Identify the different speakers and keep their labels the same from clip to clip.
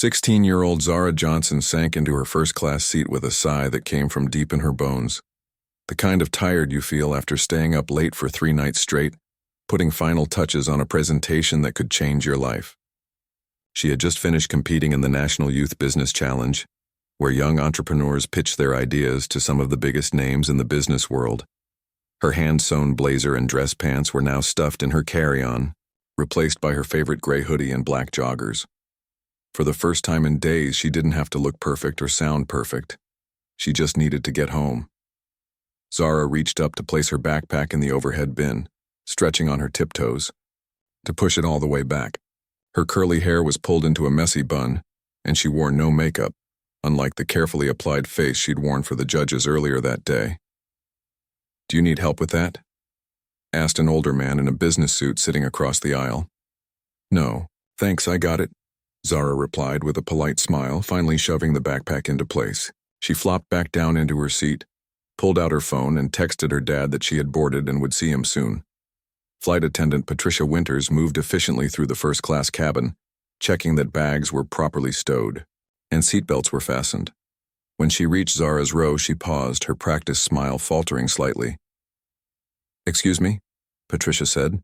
Speaker 1: 16-year-old Zara Johnson sank into her first-class seat with a sigh that came from deep in her bones. The kind of tired you feel after staying up late for 3 nights straight, putting final touches on a presentation that could change your life. She had just finished competing in the National Youth Business Challenge, where young entrepreneurs pitch their ideas to some of the biggest names in the business world. Her hand-sewn blazer and dress pants were now stuffed in her carry-on, replaced by her favorite gray hoodie and black joggers. For the first time in days, she didn't have to look perfect or sound perfect. She just needed to get home. Zara reached up to place her backpack in the overhead bin, stretching on her tiptoes, to push it all the way back. Her curly hair was pulled into a messy bun, and she wore no makeup, unlike the carefully applied face she'd worn for the judges earlier that day. "Do you need help with that?" asked an older man in a business suit sitting across the aisle. "No, thanks, I got it," Zara replied with a polite smile, finally shoving the backpack into place. She flopped back down into her seat, pulled out her phone, and texted her dad that she had boarded and would see him soon. Flight attendant Patricia Winters moved efficiently through the first-class cabin, checking that bags were properly stowed and seatbelts were fastened. When she reached Zara's row, she paused, her practiced smile faltering slightly. "Excuse me?" Patricia said,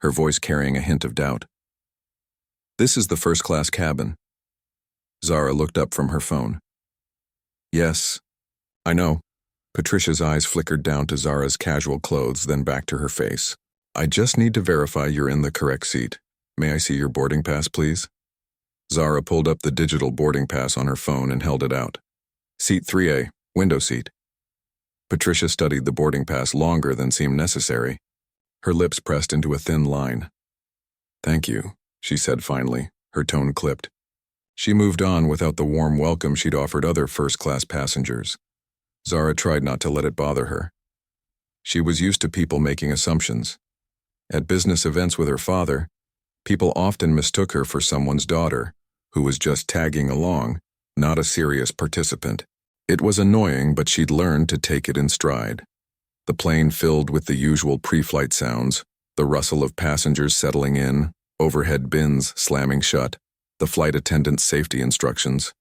Speaker 1: her voice carrying a hint of doubt. "This is the first-class cabin." Zara looked up from her phone. "Yes, I know." Patricia's eyes flickered down to Zara's casual clothes, then back to her face. "I just need to verify you're in the correct seat. May I see your boarding pass, please?" Zara pulled up the digital boarding pass on her phone and held it out. "Seat 3A, window seat." Patricia studied the boarding pass longer than seemed necessary, her lips pressed into a thin line. "Thank you," she said finally, her tone clipped. She moved on without the warm welcome she'd offered other first-class passengers. Zara tried not to let it bother her. She was used to people making assumptions. At business events with her father, people often mistook her for someone's daughter, who was just tagging along, not a serious participant. It was annoying, but she'd learned to take it in stride. The plane filled with the usual pre-flight sounds, the rustle of passengers settling in, overhead bins slamming shut, the flight attendant's safety instructions.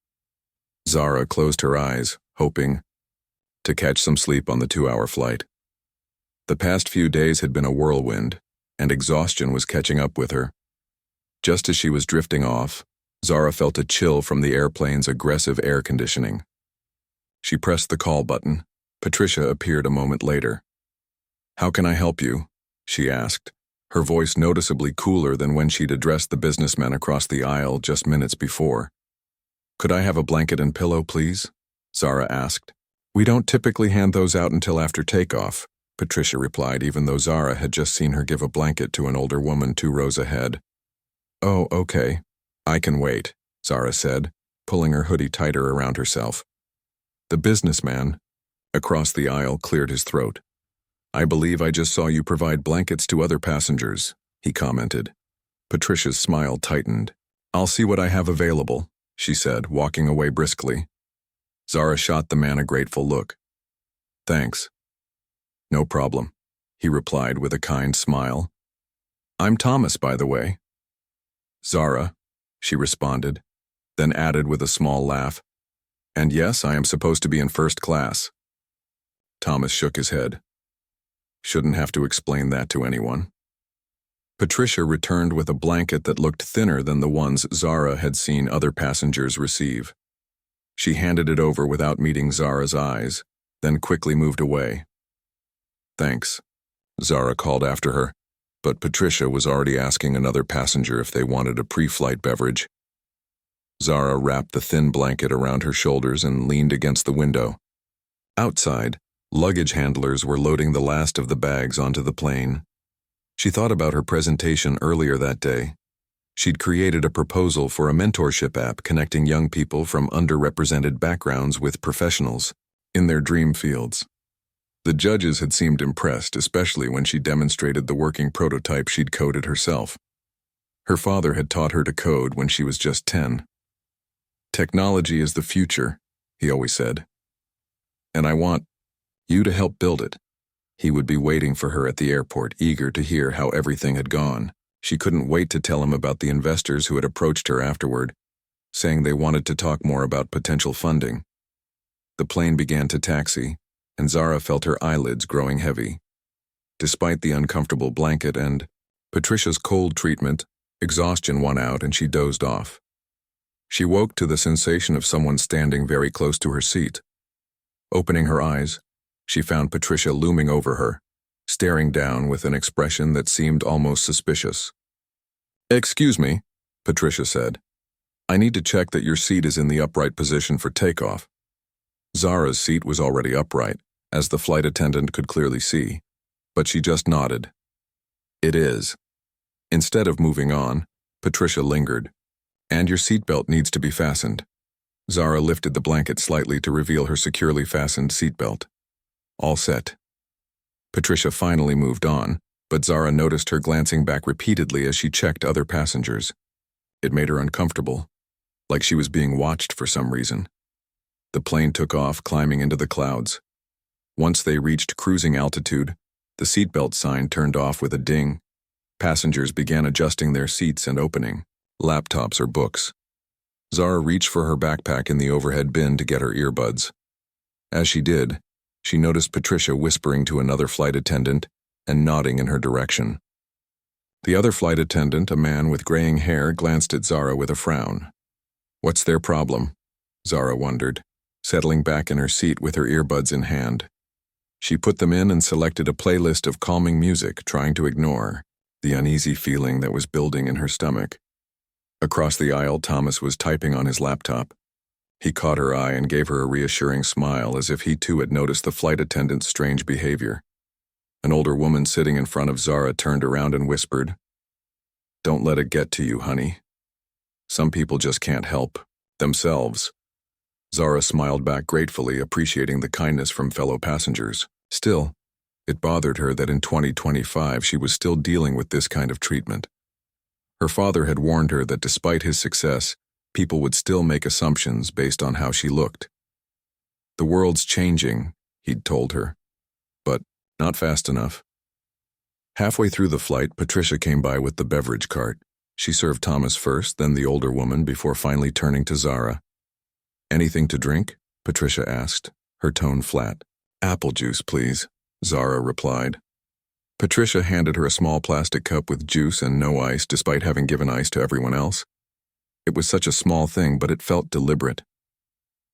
Speaker 1: Zara closed her eyes, hoping to catch some sleep on the 2-hour flight. The past few days had been a whirlwind, and exhaustion was catching up with her. Just as she was drifting off, Zara felt a chill from the airplane's aggressive air conditioning. She pressed the call button. Patricia appeared a moment later. "How can I help you?" she asked, her voice noticeably cooler than when she'd addressed the businessman across the aisle just minutes before. "Could I have a blanket and pillow, please?" Zara asked. "We don't typically hand those out until after takeoff," Patricia replied, even though Zara had just seen her give a blanket to an older woman 2 rows ahead. "Oh, okay. I can wait," Zara said, pulling her hoodie tighter around herself. The businessman across the aisle cleared his throat. "I believe I just saw you provide blankets to other passengers," he commented. Patricia's smile tightened. "I'll see what I have available," she said, walking away briskly. Zara shot the man a grateful look. "Thanks." "No problem," he replied with a kind smile. "I'm Thomas, by the way." "Zara," she responded, then added with a small laugh, "And yes, I am supposed to be in first class." Thomas shook his head. "Shouldn't have to explain that to anyone." Patricia returned with a blanket that looked thinner than the ones Zara had seen other passengers receive. She handed it over without meeting Zara's eyes, then quickly moved away. "Thanks," Zara called after her, but Patricia was already asking another passenger if they wanted a pre-flight beverage. Zara wrapped the thin blanket around her shoulders and leaned against the window. Outside, luggage handlers were loading the last of the bags onto the plane. She thought about her presentation earlier that day. She'd created a proposal for a mentorship app connecting young people from underrepresented backgrounds with professionals in their dream fields. The judges had seemed impressed, especially when she demonstrated the working prototype she'd coded herself. Her father had taught her to code when she was just 10. "Technology is the future," he always said. "And I want you to help build it." He would be waiting for her at the airport, eager to hear how everything had gone. She couldn't wait to tell him about the investors who had approached her afterward. saying they wanted to talk more about potential funding. The plane began to taxi, and Zara felt her eyelids growing heavy. Despite the uncomfortable blanket and Patricia's cold treatment, exhaustion won out and she dozed off. She woke to the sensation of someone standing very close to her seat. Opening her eyes, she found Patricia looming over her, staring down with an expression that seemed almost suspicious. "Excuse me," Patricia said. "I need to check that your seat is in the upright position for takeoff." Zara's seat was already upright, as the flight attendant could clearly see, but she just nodded. "It is." Instead of moving on, Patricia lingered. "And your seatbelt needs to be fastened." Zara lifted the blanket slightly to reveal her securely fastened seatbelt. "All set." Patricia finally moved on, but Zara noticed her glancing back repeatedly as she checked other passengers. It made her uncomfortable, like she was being watched for some reason. The plane took off, climbing into the clouds. Once they reached cruising altitude, the seatbelt sign turned off with a ding. Passengers began adjusting their seats and opening laptops or books. Zara reached for her backpack in the overhead bin to get her earbuds. As she did, she noticed Patricia whispering to another flight attendant and nodding in her direction. The other flight attendant, a man with graying hair, glanced at Zara with a frown. "What's their problem?" Zara wondered, settling back in her seat with her earbuds in hand. She put them in and selected a playlist of calming music, trying to ignore the uneasy feeling that was building in her stomach. Across the aisle, Thomas was typing on his laptop. He caught her eye and gave her a reassuring smile, as if he too had noticed the flight attendant's strange behavior. An older woman sitting in front of Zara turned around and whispered, "Don't let it get to you, honey. Some people just can't help themselves." Zara smiled back gratefully, appreciating the kindness from fellow passengers. Still, it bothered her that in 2025 she was still dealing with this kind of treatment. Her father had warned her that despite his success, people would still make assumptions based on how she looked. "The world's changing," he'd told her, but not fast enough. Halfway through the flight, Patricia came by with the beverage cart. She served Thomas first, then the older woman, before finally turning to Zara. "Anything to drink?" Patricia asked, her tone flat. "Apple juice, please," Zara replied. Patricia handed her a small plastic cup with juice and no ice, despite having given ice to everyone else. It was such a small thing, but it felt deliberate.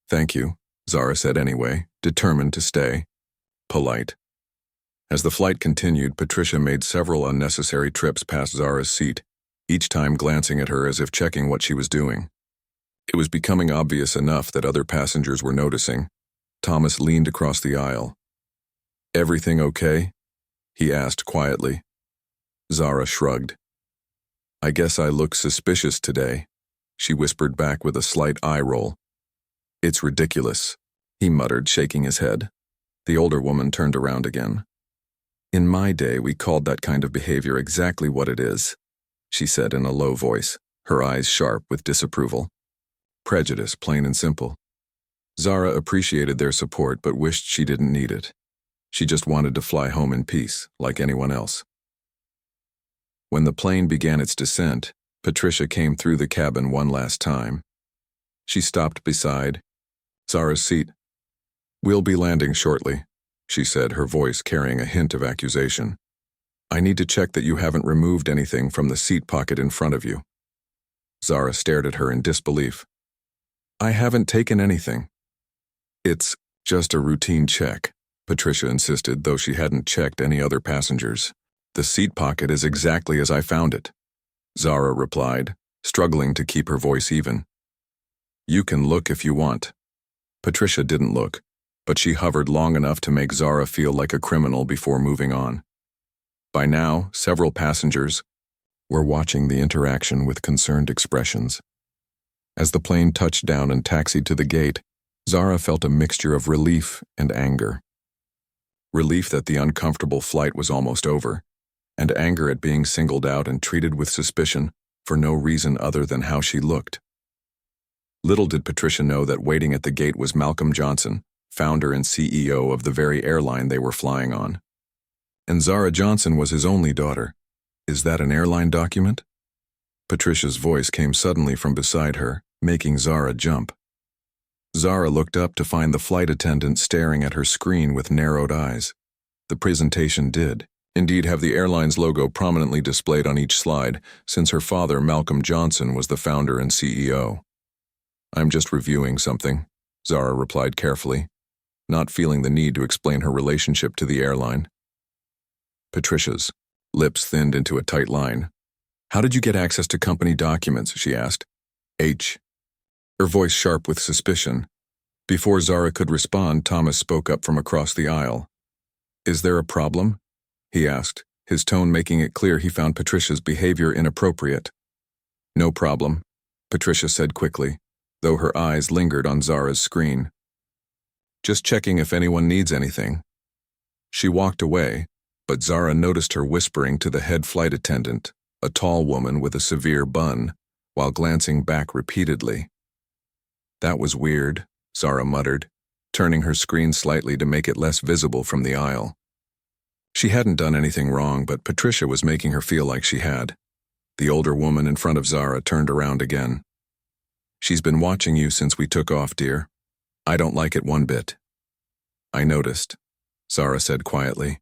Speaker 1: "Thank you," Zara said anyway, determined to stay polite. As the flight continued, Patricia made several unnecessary trips past Zara's seat, each time glancing at her as if checking what she was doing. It was becoming obvious enough that other passengers were noticing. Thomas leaned across the aisle. "Everything okay?" he asked quietly. Zara shrugged. "I guess I look suspicious today," she whispered back with a slight eye roll. "It's ridiculous," he muttered, shaking his head. The older woman turned around again. "In my day, we called that kind of behavior exactly what it is," she said in a low voice, her eyes sharp with disapproval. "Prejudice, plain and simple." Zara appreciated their support but wished she didn't need it. She just wanted to fly home in peace, like anyone else. When the plane began its descent, Patricia came through the cabin one last time. She stopped beside Zara's seat. "We'll be landing shortly," she said, her voice carrying a hint of accusation. "I need to check that you haven't removed anything from the seat pocket in front of you." Zara stared at her in disbelief. "I haven't taken anything." "It's just a routine check," Patricia insisted, though she hadn't checked any other passengers. "The seat pocket is exactly as I found it," Zara replied, struggling to keep her voice even. "You can look if you want." Patricia didn't look, but she hovered long enough to make Zara feel like a criminal before moving on. By now, several passengers were watching the interaction with concerned expressions. As the plane touched down and taxied to the gate, Zara felt a mixture of relief and anger. Relief that the uncomfortable flight was almost over, and anger at being singled out and treated with suspicion for no reason other than how she looked. Little did Patricia know that waiting at the gate was Malcolm Johnson, founder and CEO of the very airline they were flying on. And Zara Johnson was his only daughter. "Is that an airline document?" Patricia's voice came suddenly from beside her, making Zara jump. Zara looked up to find the flight attendant staring at her screen with narrowed eyes. The presentation did, indeed, have the airline's logo prominently displayed on each slide, since her father, Malcolm Johnson, was the founder and CEO. "I'm just reviewing something," Zara replied carefully, not feeling the need to explain her relationship to the airline. Patricia's lips thinned into a tight line. "How did you get access to company documents?" she asked. Her voice sharp with suspicion. Before Zara could respond, Thomas spoke up from across the aisle. "Is there a problem?" he asked, his tone making it clear he found Patricia's behavior inappropriate. "No problem," Patricia said quickly, though her eyes lingered on Zara's screen. "Just checking if anyone needs anything." She walked away, but Zara noticed her whispering to the head flight attendant, a tall woman with a severe bun, while glancing back repeatedly. "That was weird," Zara muttered, turning her screen slightly to make it less visible from the aisle. She hadn't done anything wrong, but Patricia was making her feel like she had. The older woman in front of Zara turned around again. "She's been watching you since we took off, dear. I don't like it one bit." "I noticed," Zara said quietly.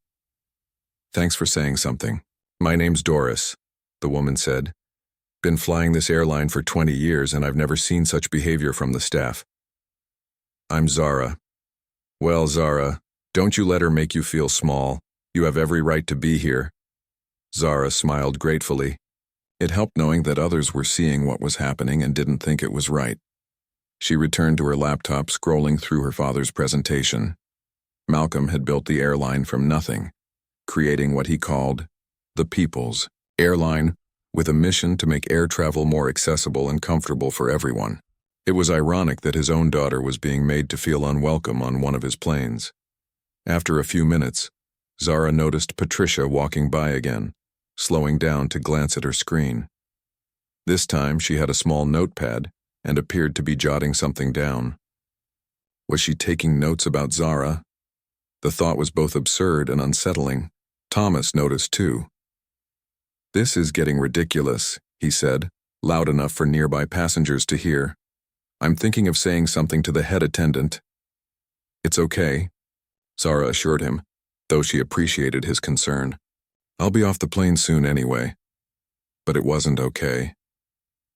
Speaker 1: "Thanks for saying something. My name's Doris," the woman said. "Been flying this airline for 20 years and I've never seen such behavior from the staff." "I'm Zara." "Well, Zara, don't you let her make you feel small. You have every right to be here." Zara smiled gratefully. It helped knowing that others were seeing what was happening and didn't think it was right. She returned to her laptop, scrolling through her father's presentation. Malcolm had built the airline from nothing, creating what he called the People's Airline, with a mission to make air travel more accessible and comfortable for everyone. It was ironic that his own daughter was being made to feel unwelcome on one of his planes. After a few minutes, Zara noticed Patricia walking by again, slowing down to glance at her screen. This time she had a small notepad and appeared to be jotting something down. Was she taking notes about Zara? The thought was both absurd and unsettling. Thomas noticed too. "This is getting ridiculous," he said, loud enough for nearby passengers to hear. "I'm thinking of saying something to the head attendant." "It's okay," Zara assured him, though she appreciated his concern. "I'll be off the plane soon anyway." But it wasn't okay.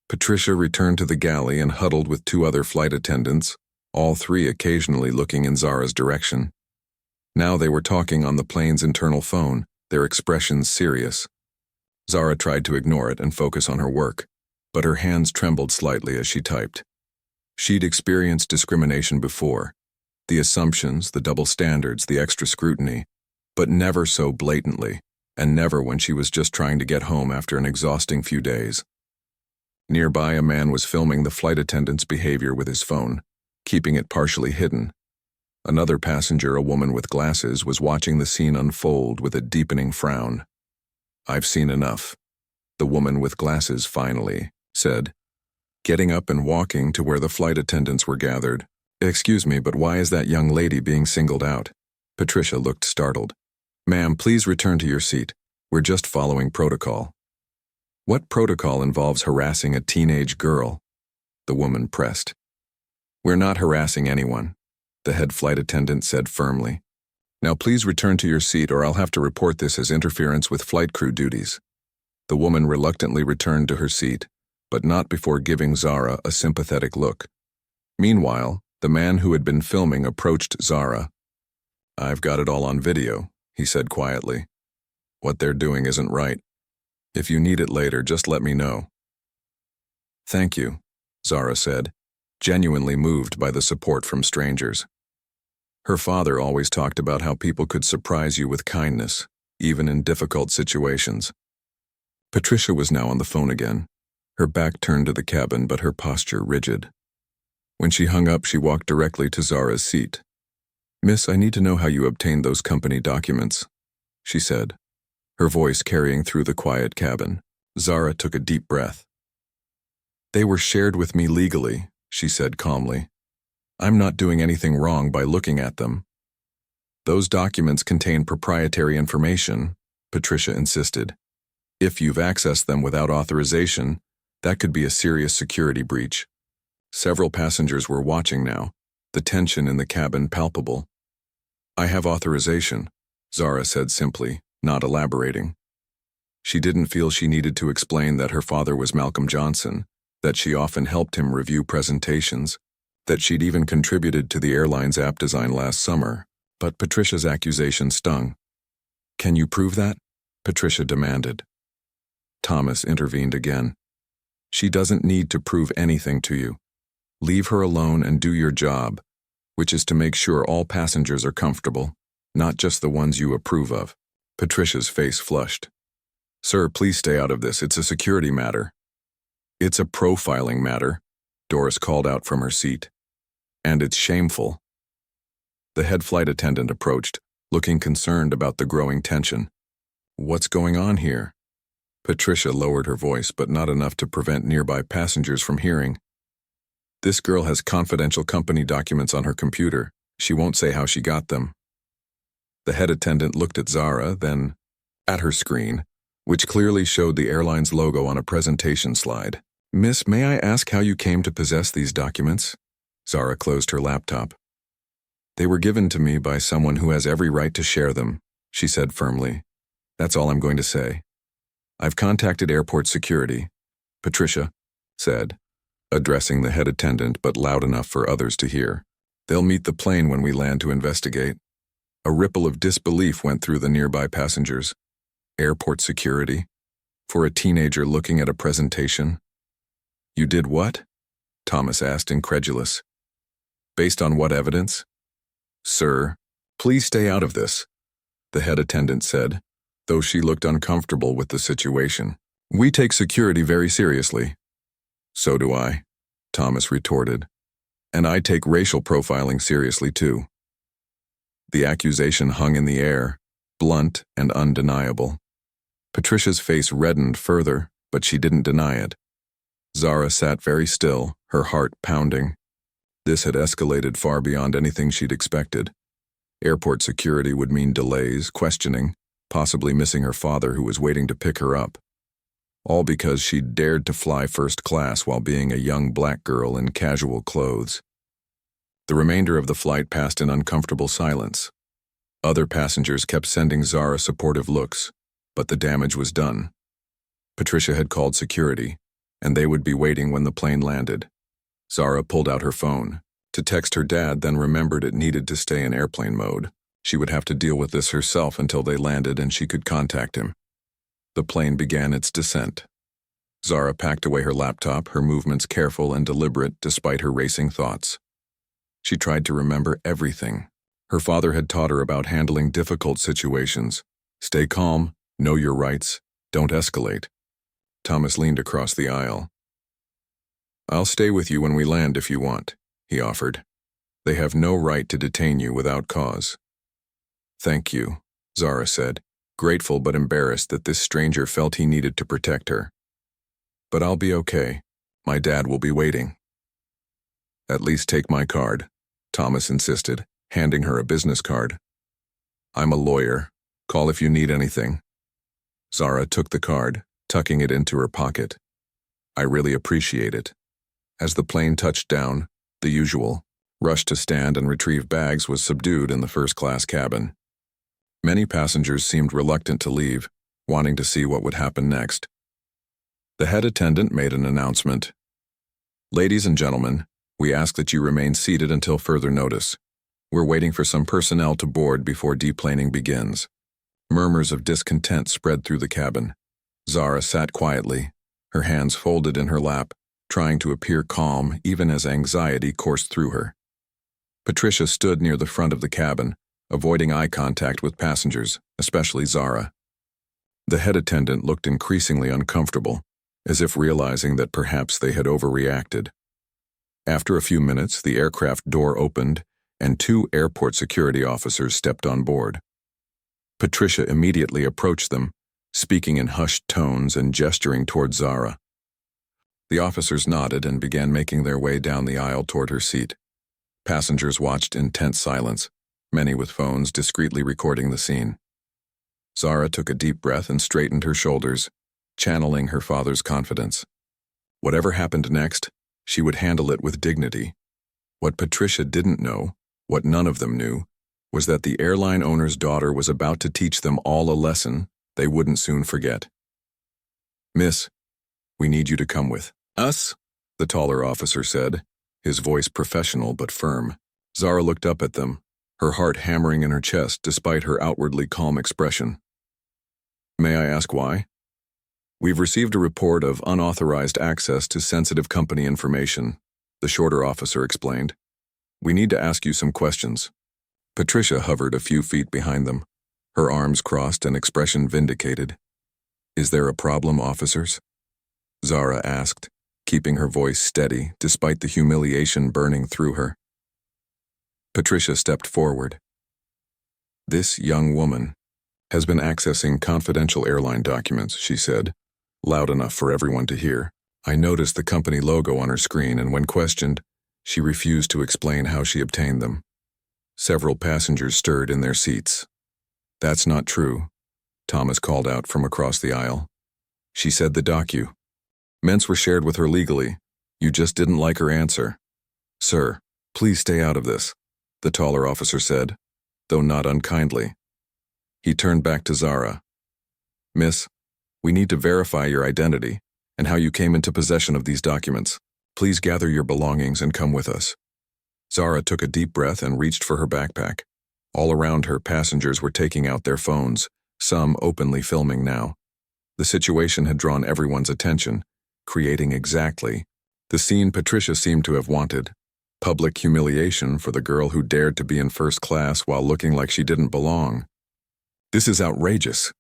Speaker 1: Patricia returned to the galley and huddled with two other flight attendants, all three occasionally looking in Zara's direction. Now they were talking on the plane's internal phone, their expressions serious. Zara tried to ignore it and focus on her work, but her hands trembled slightly as she typed. She'd experienced discrimination before, the assumptions, the double standards, the extra scrutiny, but never so blatantly, and never when she was just trying to get home after an exhausting few days. Nearby, a man was filming the flight attendant's behavior with his phone, keeping it partially hidden. Another passenger, a woman with glasses, was watching the scene unfold with a deepening frown. "I've seen enough," the woman with glasses finally said, getting up and walking to where the flight attendants were gathered. "Excuse me, but why is that young lady being singled out?" Patricia looked startled. "Ma'am, please return to your seat. We're just following protocol." "What protocol involves harassing a teenage girl?" the woman pressed. "We're not harassing anyone," the head flight attendant said firmly. "Now please return to your seat or I'll have to report this as interference with flight crew duties." The woman reluctantly returned to her seat, but not before giving Zara a sympathetic look. Meanwhile, the man who had been filming approached Zara. "I've got it all on video," he said quietly. "What they're doing isn't right. If you need it later, just let me know." "Thank you," Zara said, genuinely moved by the support from strangers. Her father always talked about how people could surprise you with kindness, even in difficult situations. Patricia was now on the phone again, her back turned to the cabin but her posture rigid. When she hung up, she walked directly to Zara's seat. "Miss, I need to know how you obtained those company documents," she said, her voice carrying through the quiet cabin. Zara took a deep breath. "They were shared with me legally," she said calmly. "I'm not doing anything wrong by looking at them." "Those documents contain proprietary information," Patricia insisted. "If you've accessed them without authorization, that could be a serious security breach. Several passengers were watching now, the tension in the cabin palpable. "I have authorization," Zara said simply, not elaborating. She didn't feel she needed to explain that her father was Malcolm Johnson, that she often helped him review presentations, that she'd even contributed to the airline's app design last summer, but Patricia's accusation stung. "Can you prove that?" Patricia demanded. Thomas intervened again. "She doesn't need to prove anything to you. Leave her alone and do your job, which is to make sure all passengers are comfortable, not just the ones you approve of." Patricia's face flushed. "Sir, please stay out of this. It's a security matter." "It's a profiling matter," Doris called out from her seat. "And it's shameful." The head flight attendant approached, looking concerned about the growing tension. "What's going on here?" Patricia lowered her voice, but not enough to prevent nearby passengers from hearing. "This girl has confidential company documents on her computer. She won't say how she got them." The head attendant looked at Zara, then at her screen, which clearly showed the airline's logo on a presentation slide. "Miss, may I ask how you came to possess these documents?" Zara closed her laptop. "They were given to me by someone who has every right to share them," she said firmly. "That's all I'm going to say. I've contacted airport security," Patricia said, addressing the head attendant but loud enough for others to hear. "They'll meet the plane when we land to investigate." A ripple of disbelief went through the nearby passengers. Airport security? For a teenager looking at a presentation? "You did what?" Thomas asked, incredulous. "Based on what evidence?" "Sir, please stay out of this," the head attendant said, though she looked uncomfortable with the situation. "We take security very seriously." "So do I," Thomas retorted. "And I take racial profiling seriously too." The accusation hung in the air, blunt and undeniable. Patricia's face reddened further, but she didn't deny it. Zara sat very still, her heart pounding. This had escalated far beyond anything she'd expected. Airport security would mean delays, questioning, possibly missing her father who was waiting to pick her up. All because she'd dared to fly first class while being a young black girl in casual clothes. The remainder of the flight passed in uncomfortable silence. Other passengers kept sending Zara supportive looks, but the damage was done. Patricia had called security, and they would be waiting when the plane landed. Zara pulled out her phone to text her dad, then remembered it needed to stay in airplane mode. She would have to deal with this herself until they landed and she could contact him. The plane began its descent. Zara packed away her laptop, her movements careful and deliberate despite her racing thoughts. She tried to remember everything. Her father had taught her about handling difficult situations. Stay calm, know your rights, don't escalate. Thomas leaned across the aisle. "I'll stay with you when we land if you want," he offered. "They have no right to detain you without cause." "Thank you," Zara said, grateful but embarrassed that this stranger felt he needed to protect her. "But I'll be okay. My dad will be waiting." "At least take my card," Thomas insisted, handing her a business card. "I'm a lawyer. Call if you need anything." Zara took the card, tucking it into her pocket. "I really appreciate it." As the plane touched down, the usual rush to stand and retrieve bags was subdued in the first-class cabin. Many passengers seemed reluctant to leave, wanting to see what would happen next. The head attendant made an announcement. "Ladies and gentlemen, we ask that you remain seated until further notice. We're waiting for some personnel to board before deplaning begins." Murmurs of discontent spread through the cabin. Zara sat quietly, her hands folded in her lap, trying to appear calm even as anxiety coursed through her. Patricia stood near the front of the cabin, avoiding eye contact with passengers, especially Zara. The head attendant looked increasingly uncomfortable, as if realizing that perhaps they had overreacted. After a few minutes, the aircraft door opened, and 2 airport security officers stepped on board. Patricia immediately approached them, speaking in hushed tones and gesturing toward Zara. The officers nodded and began making their way down the aisle toward her seat. Passengers watched in tense silence, many with phones discreetly recording the scene. Zara took a deep breath and straightened her shoulders, channeling her father's confidence. Whatever happened next, She would handle it with dignity. What Patricia didn't know, what none of them knew, was that the airline owner's daughter was about to teach them all a lesson they wouldn't soon forget. "Miss, we need you to come with us," the taller officer said, his voice professional but firm. Zara looked up at them, her heart hammering in her chest despite her outwardly calm expression. "May I ask why?" "We've received a report of unauthorized access to sensitive company information," the shorter officer explained. "We need to ask you some questions." Patricia hovered a few feet behind them, her arms crossed and expression vindicated. "Is there a problem, officers?" Zara asked, keeping her voice steady despite the humiliation burning through her. Patricia stepped forward. "This young woman has been accessing confidential airline documents," she said, loud enough for everyone to hear. "I noticed the company logo on her screen, and when questioned, she refused to explain how she obtained them." Several passengers stirred in their seats. "That's not true," Thomas called out from across the aisle. "She said the documents were shared with her legally. You just didn't like her answer." "Sir, please stay out of this," the taller officer said, though not unkindly. He turned back to Zara. "Miss, we need to verify your identity and how you came into possession of these documents. Please gather your belongings and come with us." Zara took a deep breath and reached for her backpack. All around her, passengers were taking out their phones, some openly filming now. The situation had drawn everyone's attention, creating exactly the scene Patricia seemed to have wanted. Public humiliation for the girl who dared to be in first class while looking like she didn't belong. "This is outrageous,"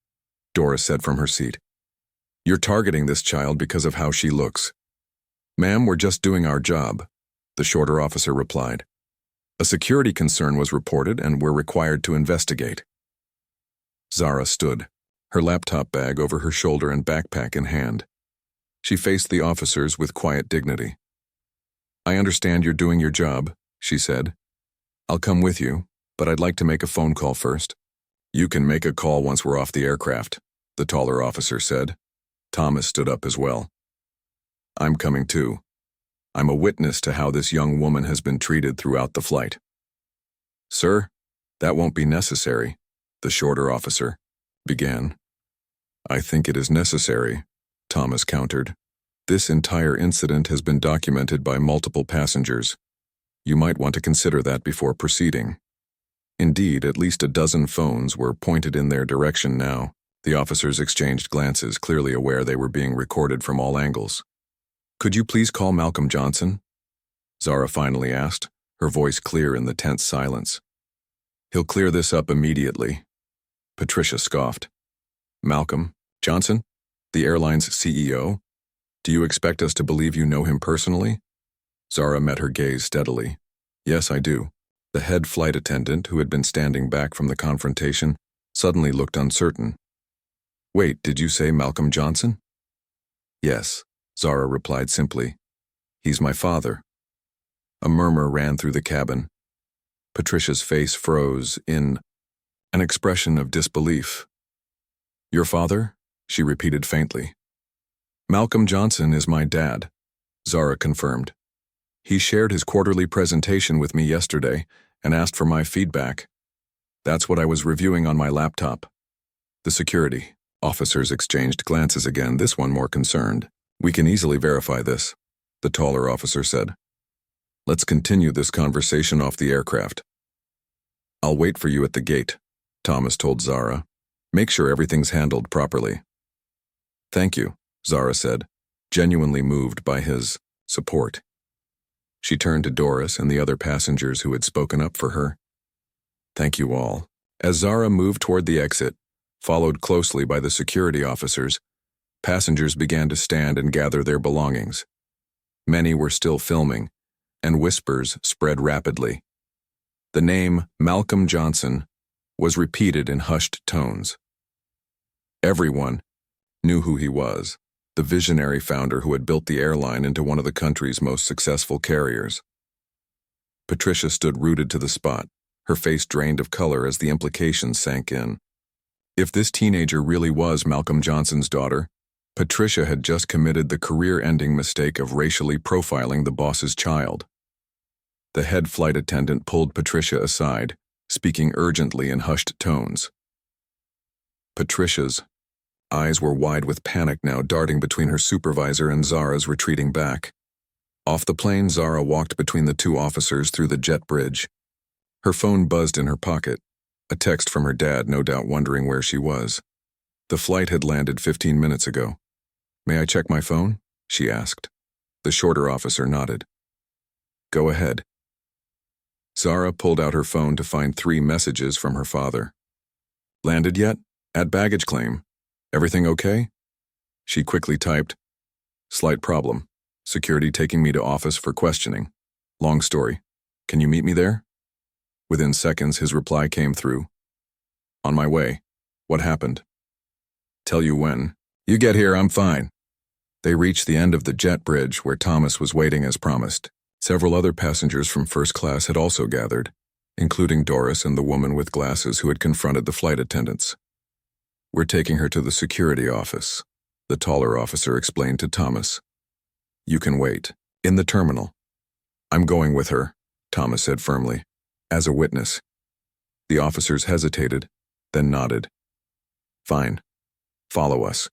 Speaker 1: Doris said from her seat. "You're targeting this child because of how she looks." "Ma'am, we're just doing our job," the shorter officer replied. "A security concern was reported and we're required to investigate." Zara stood, her laptop bag over her shoulder and backpack in hand. She faced the officers with quiet dignity. "I understand you're doing your job," she said. "I'll come with you, but I'd like to make a phone call first." "You can make a call once we're off the aircraft," the taller officer said. Thomas stood up as well. "I'm coming too. I'm a witness to how this young woman has been treated throughout the flight." "Sir, that won't be necessary," the shorter officer began. "I think it is necessary," Thomas countered. "This entire incident has been documented by multiple passengers. You might want to consider that before proceeding." Indeed, at least a dozen phones were pointed in their direction now. The officers exchanged glances, clearly aware they were being recorded from all angles. "Could you please call Malcolm Johnson?" Zara finally asked, her voice clear in the tense silence. "He'll clear this up immediately." Patricia scoffed. "Malcolm Johnson? The airline's CEO? Do you expect us to believe you know him personally?" Zara met her gaze steadily. "Yes, I do." The head flight attendant, who had been standing back from the confrontation, suddenly looked uncertain. "Wait, did you say Malcolm Johnson?" "Yes," Zara replied simply. "He's my father." A murmur ran through the cabin. Patricia's face froze in an expression of disbelief. "Your father?" she repeated faintly. "Malcolm Johnson is my dad," Zara confirmed. "He shared his quarterly presentation with me yesterday and asked for my feedback. That's what I was reviewing on my laptop." The security officers exchanged glances again, this one more concerned. "We can easily verify this," the taller officer said. "Let's continue this conversation off the aircraft." "I'll wait for you at the gate," Thomas told Zara. "Make sure everything's handled properly." "Thank you," Zara said, genuinely moved by his support. She turned to Doris and the other passengers who had spoken up for her. "Thank you all." As Zara moved toward the exit, followed closely by the security officers, passengers began to stand and gather their belongings. Many were still filming, and whispers spread rapidly. The name Malcolm Johnson was repeated in hushed tones. Everyone knew who he was, the visionary founder who had built the airline into one of the country's most successful carriers. Patricia stood rooted to the spot, her face drained of color as the implications sank in. If this teenager really was Malcolm Johnson's daughter, Patricia had just committed the career-ending mistake of racially profiling the boss's child. The head flight attendant pulled Patricia aside, speaking urgently in hushed tones. Patricia's eyes were wide with panic now, darting between her supervisor and Zara's retreating back. Off the plane, Zara walked between the two officers through the jet bridge. Her phone buzzed in her pocket, a text from her dad, no doubt wondering where she was. The flight had landed 15 minutes ago. "May I check my phone?" she asked. The shorter officer nodded. "Go ahead." Zara pulled out her phone to find 3 messages from her father. "Landed yet? At baggage claim. Everything okay?" She quickly typed, "Slight problem. Security taking me to office for questioning. Long story. Can you meet me there?" Within seconds, his reply came through. "On my way. What happened?" "Tell you when. You get here, I'm fine." They reached the end of the jet bridge where Thomas was waiting as promised. Several other passengers from first class had also gathered, including Doris and the woman with glasses who had confronted the flight attendants. "We're taking her to the security office," the taller officer explained to Thomas. "You can wait. In the terminal." "I'm going with her," Thomas said firmly, "as a witness." The officers hesitated, then nodded. "Fine. Follow us."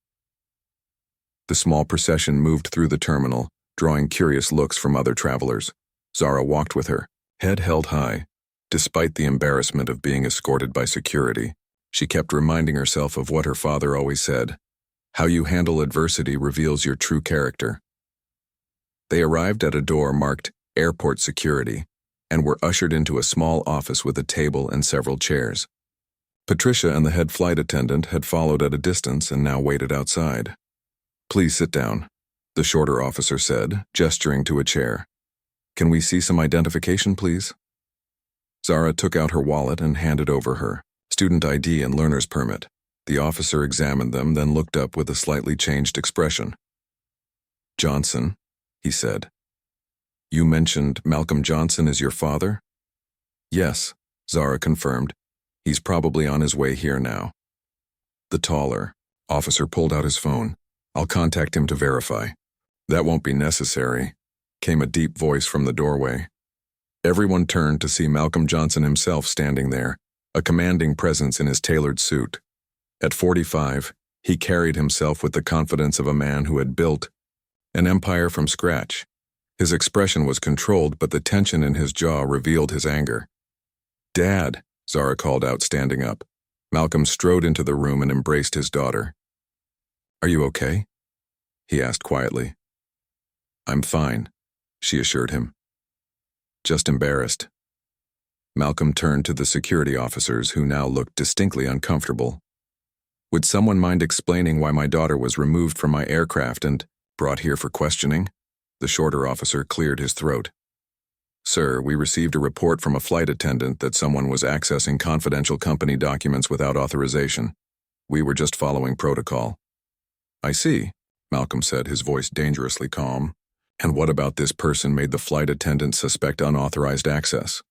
Speaker 1: The small procession moved through the terminal, drawing curious looks from other travelers. Zara walked with her, head held high. Despite the embarrassment of being escorted by security, she kept reminding herself of what her father always said: "How you handle adversity reveals your true character." They arrived at a door marked Airport Security and were ushered into a small office with a table and several chairs. Patricia and the head flight attendant had followed at a distance and now waited outside. "Please sit down," the shorter officer said, gesturing to a chair. "Can we see some identification, please?" Zara took out her wallet and handed over her student ID and learner's permit. The officer examined them, then looked up with a slightly changed expression. "Johnson," he said. "You mentioned Malcolm Johnson is your father?" "Yes," Zara confirmed. "He's probably on his way here now." The taller officer pulled out his phone. "I'll contact him to verify." "That won't be necessary," came a deep voice from the doorway. Everyone turned to see Malcolm Johnson himself standing there, a commanding presence in his tailored suit. At 45, he carried himself with the confidence of a man who had built an empire from scratch. His expression was controlled, but the tension in his jaw revealed his anger. "Dad," Zara called out, standing up. Malcolm strode into the room and embraced his daughter. "Are you okay?" he asked quietly. "I'm fine," she assured him. "Just embarrassed." Malcolm turned to the security officers, who now looked distinctly uncomfortable. "Would someone mind explaining why my daughter was removed from my aircraft and brought here for questioning?" The shorter officer cleared his throat. "Sir, we received a report from a flight attendant that someone was accessing confidential company documents without authorization. We were just following protocol." "I see," Malcolm said, his voice dangerously calm. "And what about this person made the flight attendant suspect unauthorized access?"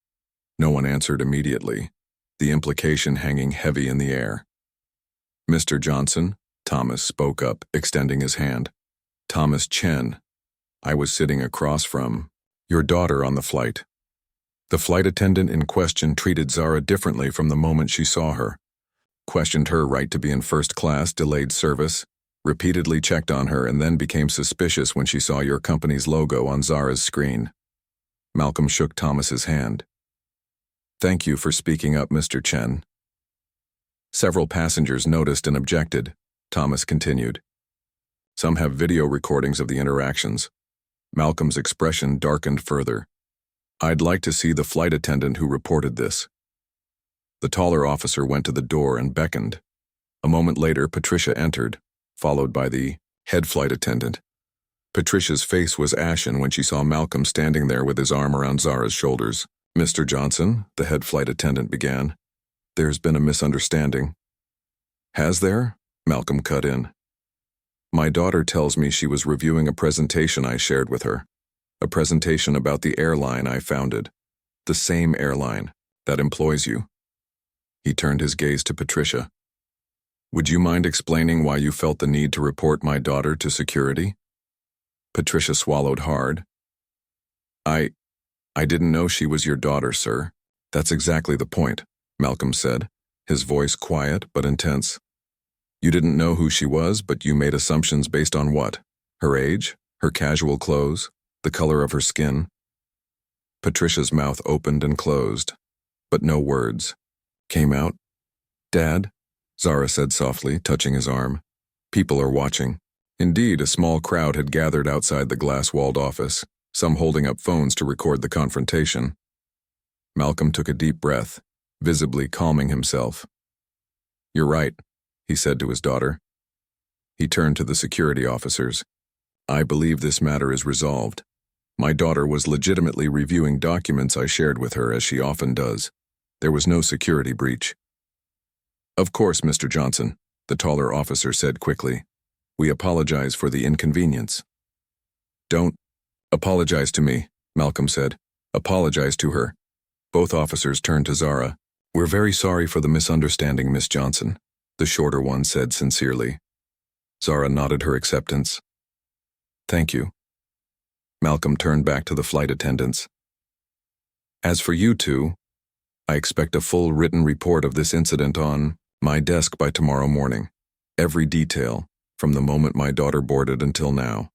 Speaker 1: No one answered immediately, the implication hanging heavy in the air. "Mr. Johnson," Thomas spoke up, extending his hand. "Thomas Chen. I was sitting across from your daughter on the flight." The flight attendant in question treated Zara differently from the moment she saw her. Questioned her right to be in first class, delayed service, repeatedly checked on her, and then became suspicious when she saw your company's logo on Zara's screen. Malcolm shook Thomas's hand. "Thank you for speaking up, Mr. Chen." Several passengers noticed and objected, Thomas continued. "Some have video recordings of the interactions." Malcolm's expression darkened further. "I'd like to see the flight attendant who reported this." The taller officer went to the door and beckoned. A moment later, Patricia entered, followed by the head flight attendant. Patricia's face was ashen when she saw Malcolm standing there with his arm around Zara's shoulders. "Mr. Johnson," the head flight attendant began, "there's been a misunderstanding." "Has there?" Malcolm cut in. "My daughter tells me she was reviewing a presentation I shared with her. A presentation about the airline I founded. The same airline that employs you." He turned his gaze to Patricia. Would you mind explaining why you felt the need to report my daughter to security? Patricia swallowed hard. I didn't know she was your daughter, sir. That's exactly the point, Malcolm said, his voice quiet but intense. You didn't know who she was, but you made assumptions based on what? Her age? Her casual clothes? The color of her skin? Patricia's mouth opened and closed, but no words came out. Dad, Zara said softly, touching his arm. People are watching. Indeed, a small crowd had gathered outside the glass-walled office, some holding up phones to record the confrontation. Malcolm took a deep breath, visibly calming himself. You're right, he said to his daughter. He turned to the security officers. I believe this matter is resolved. My daughter was legitimately reviewing documents I shared with her, as she often does. There was no security breach. Of course, Mr. Johnson, the taller officer said quickly. We apologize for the inconvenience. Don't apologize to me, Malcolm said. Apologize to her. Both officers turned to Zara. We're very sorry for the misunderstanding, Miss Johnson, the shorter one said sincerely. Zara nodded her acceptance. Thank you. Malcolm turned back to the flight attendants. As for you two, I expect a full written report of this incident on my desk by tomorrow morning. Every detail, from the moment my daughter boarded until now.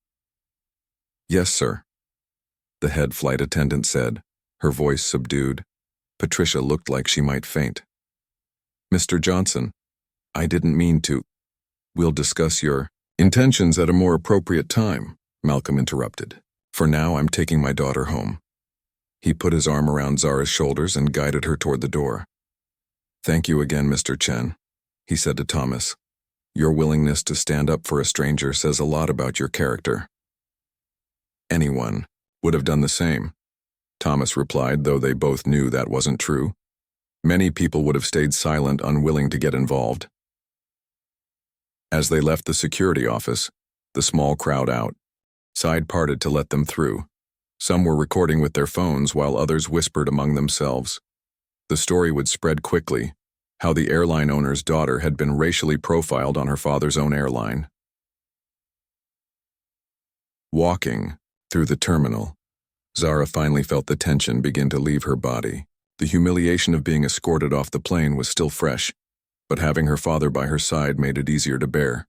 Speaker 1: Yes, sir, the head flight attendant said, her voice subdued. Patricia looked like she might faint. Mr. Johnson, I didn't mean to. We'll discuss your intentions at a more appropriate time, Malcolm interrupted. For now, I'm taking my daughter home. He put his arm around Zara's shoulders and guided her toward the door. Thank you again, Mr. Chen, he said to Thomas. Your willingness to stand up for a stranger says a lot about your character. Anyone would have done the same, Thomas replied, though they both knew that wasn't true. Many people would have stayed silent, unwilling to get involved. As they left the security office, the small crowd outside parted to let them through. Some were recording with their phones while others whispered among themselves. The story would spread quickly, how the airline owner's daughter had been racially profiled on her father's own airline. Walking through the terminal, Zara finally felt the tension begin to leave her body. The humiliation of being escorted off the plane was still fresh, but having her father by her side made it easier to bear.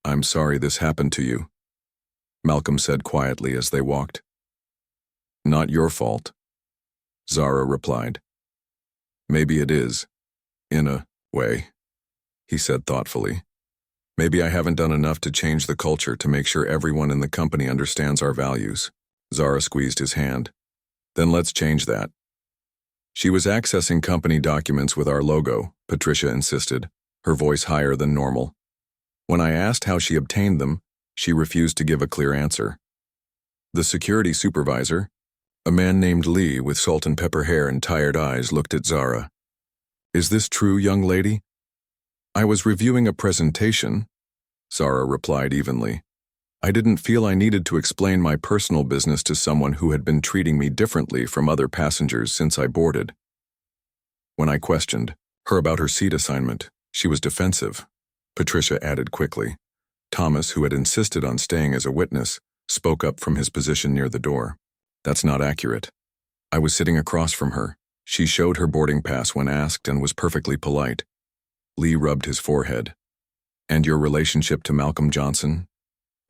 Speaker 1: I'm sorry this happened to you, Malcolm said quietly as they walked. Not your fault, Zara replied. Maybe it is, in a way, he said thoughtfully. Maybe I haven't done enough to change the culture to make sure everyone in the company understands our values. Zara squeezed his hand. Then let's change that. She was accessing company documents with our logo, Patricia insisted, her voice higher than normal. When I asked how she obtained them, she refused to give a clear answer. The security supervisor, a man named Lee with salt and pepper hair and tired eyes, looked at Zara. Is this true, young lady? I was reviewing a presentation, Zara replied evenly. I didn't feel I needed to explain my personal business to someone who had been treating me differently from other passengers since I boarded. When I questioned her about her seat assignment, she was defensive, Patricia added quickly. Thomas, who had insisted on staying as a witness, spoke up from his position near the door. That's not accurate. I was sitting across from her. She showed her boarding pass when asked and was perfectly polite. Lee rubbed his forehead. And your relationship to Malcolm Johnson?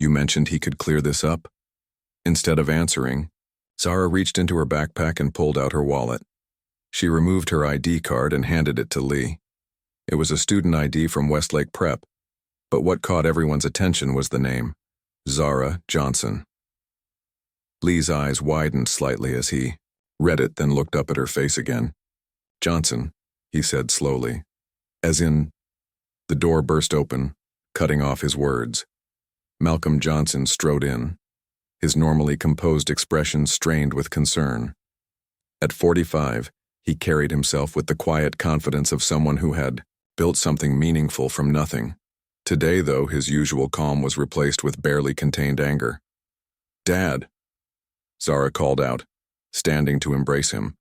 Speaker 1: You mentioned he could clear this up? Instead of answering, Zara reached into her backpack and pulled out her wallet. She removed her ID card and handed it to Lee. It was a student ID from Westlake Prep, but what caught everyone's attention was the name, Zara Johnson. Lee's eyes widened slightly as he read it, then looked up at her face again. Johnson, he said slowly. As in, the door burst open, cutting off his words. Malcolm Johnson strode in, his normally composed expression strained with concern. At 45, he carried himself with the quiet confidence of someone who had built something meaningful from nothing. Today, though, his usual calm was replaced with barely contained anger. Dad, Zara called out, standing to embrace him.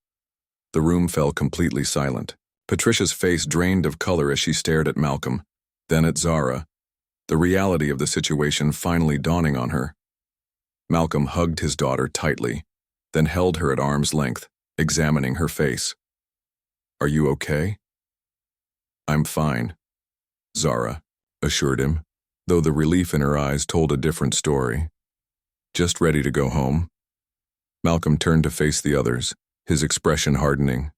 Speaker 1: The room fell completely silent. Patricia's face drained of color as she stared at Malcolm, then at Zara, the reality of the situation finally dawning on her. Malcolm hugged his daughter tightly, then held her at arm's length, examining her face. "Are you okay?" "I'm fine," Zara assured him, though the relief in her eyes told a different story. "Just ready to go home?" Malcolm turned to face the others, his expression hardening.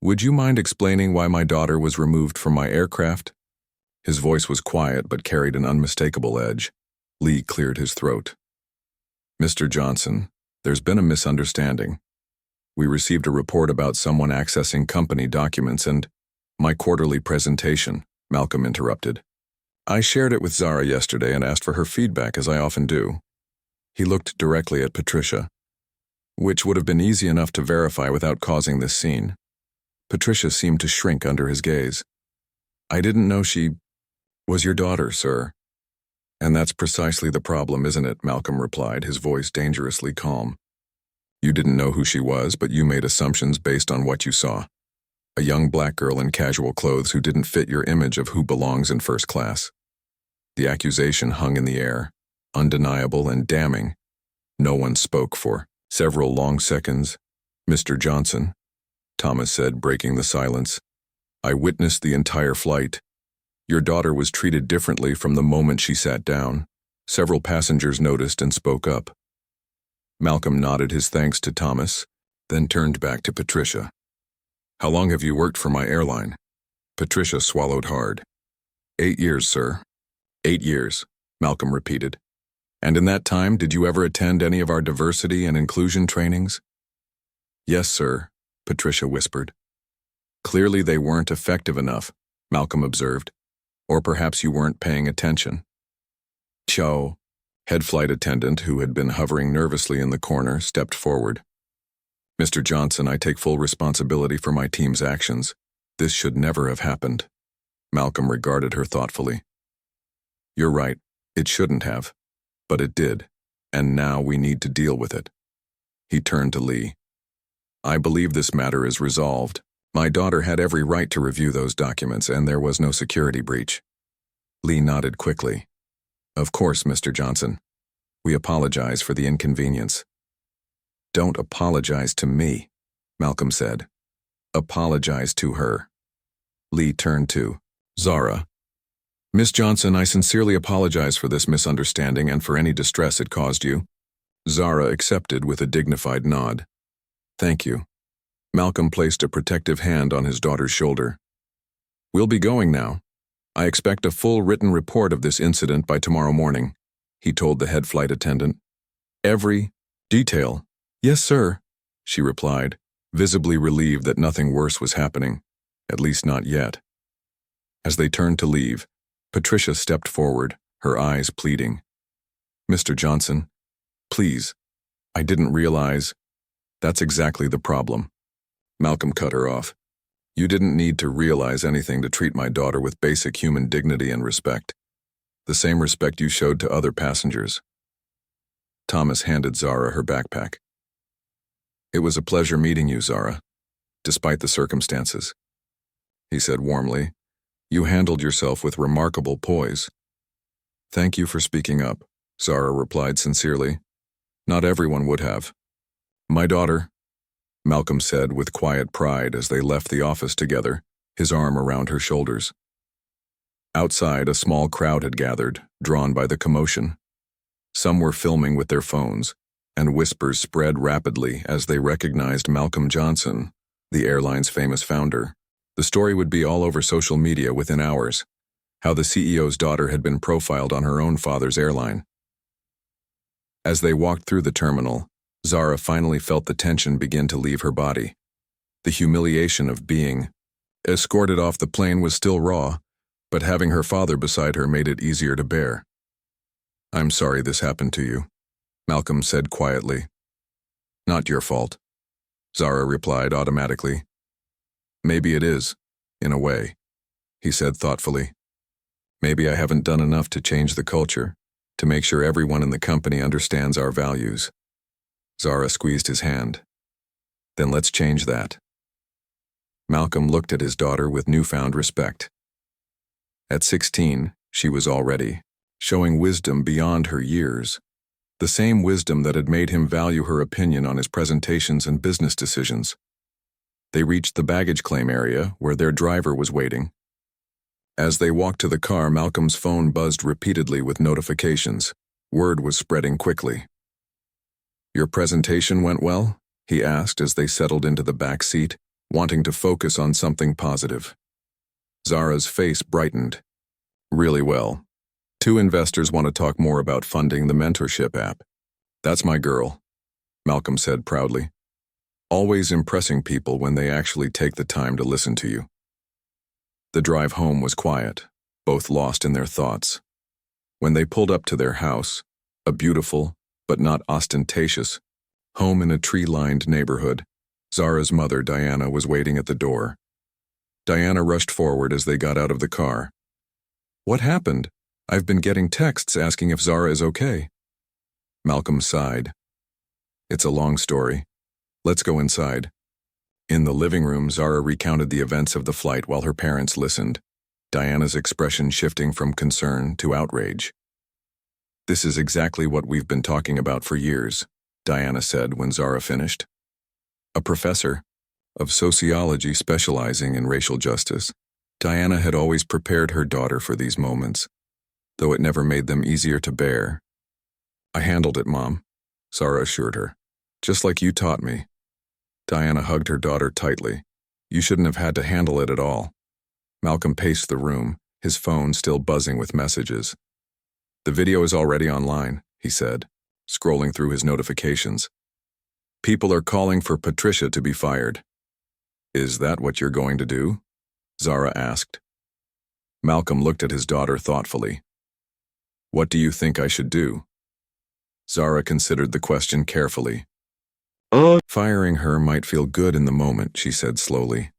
Speaker 1: "Would you mind explaining why my daughter was removed from my aircraft?" His voice was quiet but carried an unmistakable edge. Lee cleared his throat. "Mr. Johnson, there's been a misunderstanding. We received a report about someone accessing company documents and my quarterly presentation," Malcolm interrupted. "I shared it with Zara yesterday and asked for her feedback, as I often do." He looked directly at Patricia, which would have been easy enough to verify without causing this scene. Patricia seemed to shrink under his gaze. "I didn't know she was your daughter, sir." "And that's precisely the problem, isn't it?" Malcolm replied, his voice dangerously calm. "You didn't know who she was, but you made assumptions based on what you saw. A young black girl in casual clothes who didn't fit your image of who belongs in first class." The accusation hung in the air, undeniable and damning. No one spoke for several long seconds. "Mr. Johnson," Thomas said, breaking the silence, "I witnessed the entire flight. Your daughter was treated differently from the moment she sat down. Several passengers noticed and spoke up." Malcolm nodded his thanks to Thomas, then turned back to Patricia. "How long have you worked for my airline?" Patricia swallowed hard. 8 years, sir." 8 years, Malcolm repeated. "And in that time, did you ever attend any of our diversity and inclusion trainings?" "Yes, sir," Patricia whispered. "Clearly they weren't effective enough," Malcolm observed. "Or perhaps you weren't paying attention." Cho, head flight attendant who had been hovering nervously in the corner, stepped forward. "Mr. Johnson, I take full responsibility for my team's actions. This should never have happened." Malcolm regarded her thoughtfully. "You're right, it shouldn't have. But it did, and now we need to deal with it." He turned to Lee. "I believe this matter is resolved. My daughter had every right to review those documents, and there was no security breach." Lee nodded quickly. "Of course, Mr. Johnson. We apologize for the inconvenience." "Don't apologize to me," Malcolm said. "Apologize to her." Lee turned to Zara. "Miss Johnson, I sincerely apologize for this misunderstanding and for any distress it caused you." Zara accepted with a dignified nod. "Thank you." Malcolm placed a protective hand on his daughter's shoulder. "We'll be going now. I expect a full written report of this incident by tomorrow morning," he told the head flight attendant. "Every detail." "Yes, sir," she replied, visibly relieved that nothing worse was happening, at least not yet. As they turned to leave, Patricia stepped forward, her eyes pleading. "Mr. Johnson, please, I didn't realize." "That's exactly the problem." Malcolm cut her off. "You didn't need to realize anything to treat my daughter with basic human dignity and respect. The same respect you showed to other passengers." Thomas handed Zara her backpack. "It was a pleasure meeting you, Zara, despite the circumstances," he said warmly. "You handled yourself with remarkable poise." "Thank you for speaking up," Zara replied sincerely. "Not everyone would have." "My daughter," Malcolm said with quiet pride as they left the office together, his arm around her shoulders. Outside, a small crowd had gathered, drawn by the commotion. Some were filming with their phones, and whispers spread rapidly as they recognized Malcolm Johnson, the airline's famous founder. The story would be all over social media within hours, how the CEO's daughter had been profiled on her own father's airline. As they walked through the terminal, Zara finally felt the tension begin to leave her body. The humiliation of being escorted off the plane was still raw, but having her father beside her made it easier to bear. "I'm sorry this happened to you," Malcolm said quietly. "Not your fault," Zara replied automatically. "Maybe it is, in a way," he said thoughtfully. "Maybe I haven't done enough to change the culture, to make sure everyone in the company understands our values." Zara squeezed his hand. "Then let's change that." Malcolm looked at his daughter with newfound respect. At 16, she was already showing wisdom beyond her years, the same wisdom that had made him value her opinion on his presentations and business decisions. They reached the baggage claim area where their driver was waiting. As they walked to the car, Malcolm's phone buzzed repeatedly with notifications. Word was spreading quickly. "Your presentation went well?" he asked as they settled into the back seat, wanting to focus on something positive. Zara's face brightened. "Really well. 2 investors want to talk more about funding the mentorship app." "That's my girl," Malcolm said proudly. "Always impressing people when they actually take the time to listen to you." The drive home was quiet, both lost in their thoughts. When they pulled up to their house, a beautiful, but not ostentatious, home in a tree-lined neighborhood, Zara's mother, Diana, was waiting at the door. Diana rushed forward as they got out of the car. "What happened? I've been getting texts asking if Zara is okay." Malcolm sighed. "It's a long story. Let's go inside." In the living room, Zara recounted the events of the flight while her parents listened, Diana's expression shifting from concern to outrage. "This is exactly what we've been talking about for years," Diana said when Zara finished. A professor of sociology specializing in racial justice, Diana had always prepared her daughter for these moments, though it never made them easier to bear. "I handled it, Mom," Zara assured her. "Just like you taught me." Diana hugged her daughter tightly. "You shouldn't have had to handle it at all." Malcolm paced the room, his phone still buzzing with messages. "The video is already online," he said, scrolling through his notifications. "People are calling for Patricia to be fired." "Is that what you're going to do?" Zara asked. Malcolm looked at his daughter thoughtfully. "What do you think I should do?" Zara considered the question carefully. "Firing her might feel good in the moment," she said slowly.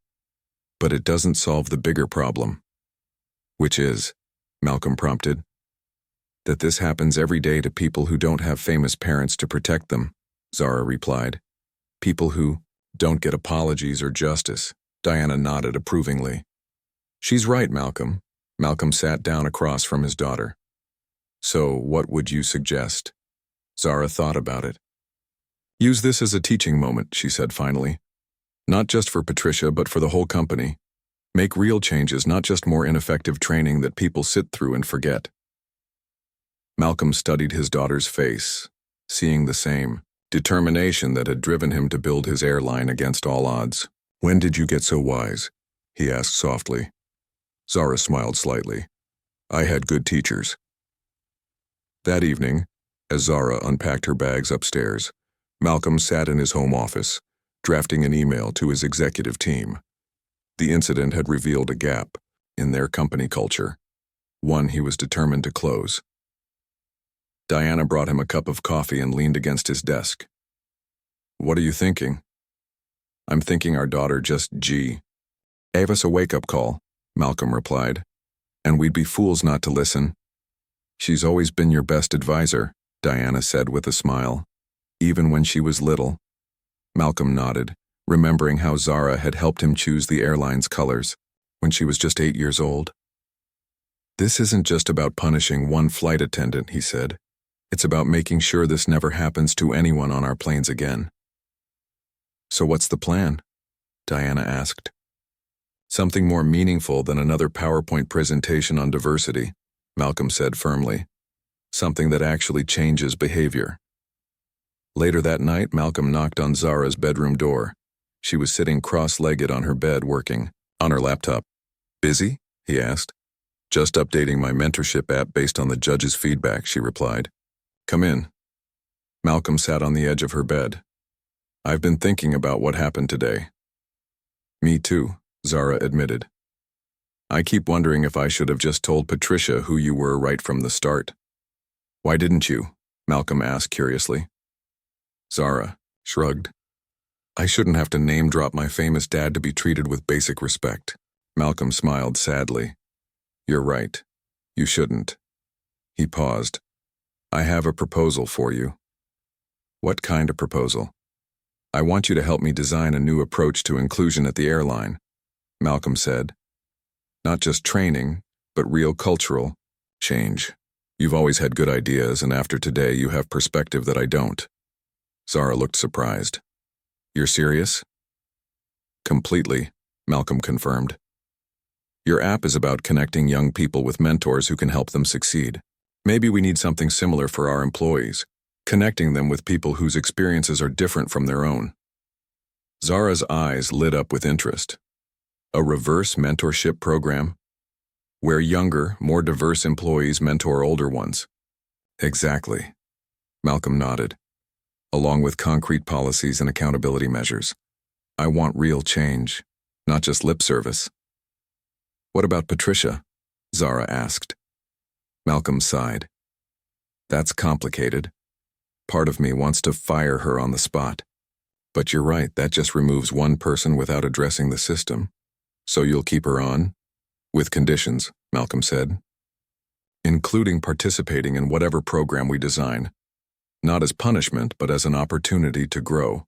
Speaker 1: "But it doesn't solve the bigger problem." "Which is?" Malcolm prompted. "That this happens every day to people who don't have famous parents to protect them," Zara replied. "People who don't get apologies or justice." Diana nodded approvingly. "She's right, Malcolm." Malcolm sat down across from his daughter. "So what would you suggest?" Zara thought about it. "Use this as a teaching moment," she said finally. "Not just for Patricia, but for the whole company. Make real changes, not just more ineffective training that people sit through and forget." Malcolm studied his daughter's face, seeing the same determination that had driven him to build his airline against all odds. "When did you get so wise?" he asked softly. Zara smiled slightly. "I had good teachers." That evening, as Zara unpacked her bags upstairs, Malcolm sat in his home office, drafting an email to his executive team. The incident had revealed a gap in their company culture, one he was determined to close. Diana brought him a cup of coffee and leaned against his desk. "What are you thinking?" "I'm thinking our daughter just gave us a wake-up call," Malcolm replied, "and we'd be fools not to listen." "She's always been your best advisor," Diana said with a smile. "Even when she was little." Malcolm nodded, remembering how Zara had helped him choose the airline's colors when she was just 8 years old. "This isn't just about punishing one flight attendant," he said. "It's about making sure this never happens to anyone on our planes again." "So what's the plan?" Diana asked. "Something more meaningful than another PowerPoint presentation on diversity," Malcolm said firmly. "Something that actually changes behavior." Later that night, Malcolm knocked on Zara's bedroom door. She was sitting cross-legged on her bed working on her laptop. "Busy?" he asked. "Just updating my mentorship app based on the judge's feedback," she replied. "Come in." Malcolm sat on the edge of her bed. "I've been thinking about what happened today." "Me too," Zara admitted. "I keep wondering if I should have just told Patricia who you were right from the start." "Why didn't you?" Malcolm asked curiously. Zara shrugged. "I shouldn't have to name-drop my famous dad to be treated with basic respect." Malcolm smiled sadly. "You're right. You shouldn't." He paused. "I have a proposal for you." "What kind of proposal?" "I want you to help me design a new approach to inclusion at the airline," Malcolm said. "Not just training, but real cultural change. You've always had good ideas, and after today you have perspective that I don't. Zara looked surprised. You're serious? Completely, Malcolm confirmed. Your app is about connecting young people with mentors who can help them succeed. Maybe we need something similar for our employees, connecting them with people whose experiences are different from their own. Zara's eyes lit up with interest. A reverse mentorship program? Where younger, more diverse employees mentor older ones. Exactly. Malcolm nodded. Along with concrete policies and accountability measures. I want real change, not just lip service. What about Patricia? Zara asked. Malcolm sighed. That's complicated. Part of me wants to fire her on the spot. But you're right, that just removes one person without addressing the system. So you'll keep her on? With conditions, Malcolm said. Including participating in whatever program we design. Not as punishment, but as an opportunity to grow.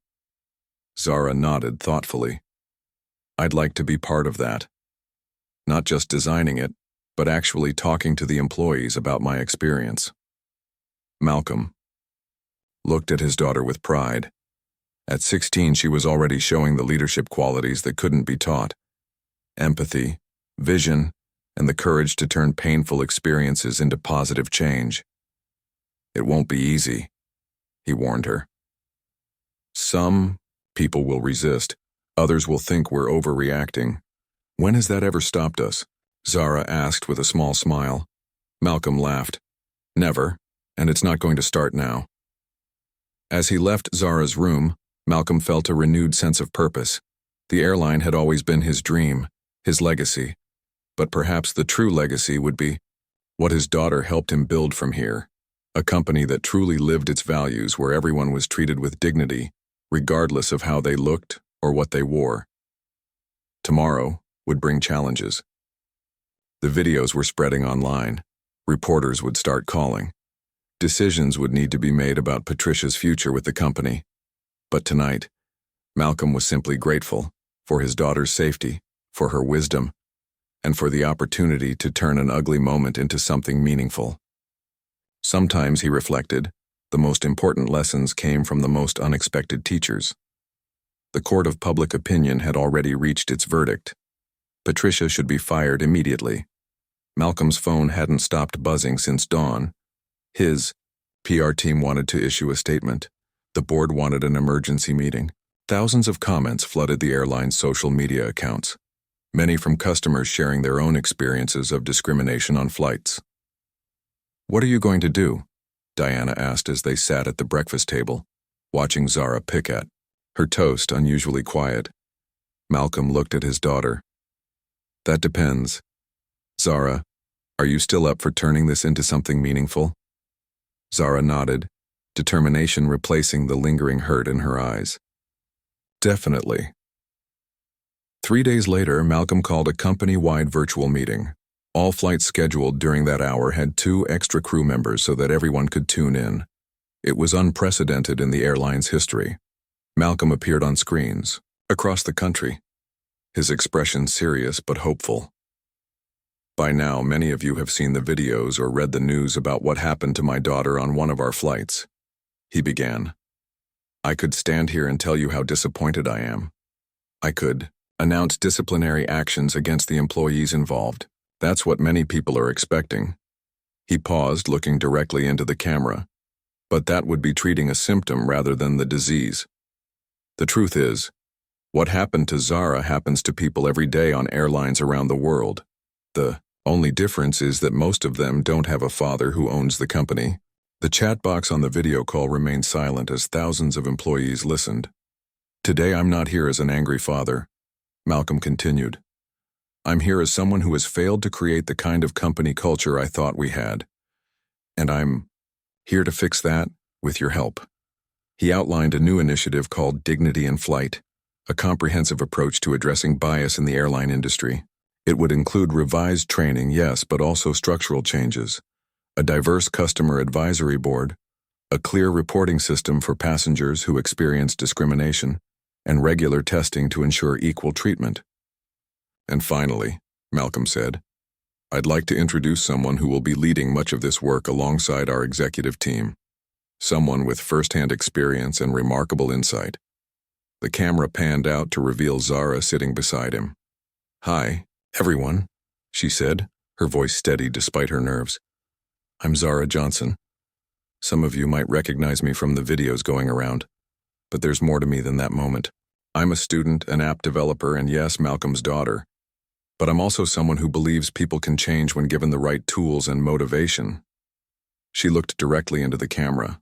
Speaker 1: Zara nodded thoughtfully. I'd like to be part of that. Not just designing it, but actually talking to the employees about my experience. Malcolm looked at his daughter with pride. At 16, she was already showing the leadership qualities that couldn't be taught. Empathy, vision, and the courage to turn painful experiences into positive change. It won't be easy, he warned her. Some people will resist. Others will think we're overreacting. When has that ever stopped us? Zara asked with a small smile. Malcolm laughed. Never, and it's not going to start now. As he left Zara's room, Malcolm felt a renewed sense of purpose. The airline had always been his dream, his legacy. But perhaps the true legacy would be what his daughter helped him build from here. A company that truly lived its values, where everyone was treated with dignity, regardless of how they looked or what they wore. Tomorrow would bring challenges. The videos were spreading online. Reporters would start calling. Decisions would need to be made about Patricia's future with the company. But tonight, Malcolm was simply grateful for his daughter's safety, for her wisdom, and for the opportunity to turn an ugly moment into something meaningful. Sometimes, he reflected, the most important lessons came from the most unexpected teachers. The court of public opinion had already reached its verdict. Patricia should be fired immediately. Malcolm's phone hadn't stopped buzzing since dawn. His PR team wanted to issue a statement. The board wanted an emergency meeting. Thousands of comments flooded the airline's social media accounts, many from customers sharing their own experiences of discrimination on flights. What are you going to do? Diana asked as they sat at the breakfast table, watching Zara pick at her toast, unusually quiet. Malcolm looked at his daughter. That depends. Zara, are you still up for turning this into something meaningful? Zara nodded, determination replacing the lingering hurt in her eyes. Definitely. 3 days later, Malcolm called a company-wide virtual meeting. All flights scheduled during that hour had 2 extra crew members so that everyone could tune in. It was unprecedented in the airline's history. Malcolm appeared on screens, across the country, his expression serious but hopeful. By now, many of you have seen the videos or read the news about what happened to my daughter on one of our flights. He began. I could stand here and tell you how disappointed I am. I could announce disciplinary actions against the employees involved. That's what many people are expecting. He paused, looking directly into the camera. But that would be treating a symptom rather than the disease. The truth is, what happened to Zara happens to people every day on airlines around the world. The only difference is that most of them don't have a father who owns the company. The chat box on the video call remained silent as thousands of employees listened. Today I'm not here as an angry father, Malcolm continued. I'm here as someone who has failed to create the kind of company culture I thought we had. And I'm here to fix that with your help. He outlined a new initiative called Dignity in Flight, a comprehensive approach to addressing bias in the airline industry. It would include revised training, yes, but also structural changes, a diverse customer advisory board, a clear reporting system for passengers who experience discrimination, and regular testing to ensure equal treatment. And finally, Malcolm said, I'd like to introduce someone who will be leading much of this work alongside our executive team. Someone with first-hand experience and remarkable insight. The camera panned out to reveal Zara sitting beside him. "Hi, everyone," she said, her voice steady despite her nerves. "I'm Zara Johnson. Some of you might recognize me from the videos going around, but there's more to me than that moment. I'm a student, an app developer, and yes, Malcolm's daughter. But I'm also someone who believes people can change when given the right tools and motivation." She looked directly into the camera.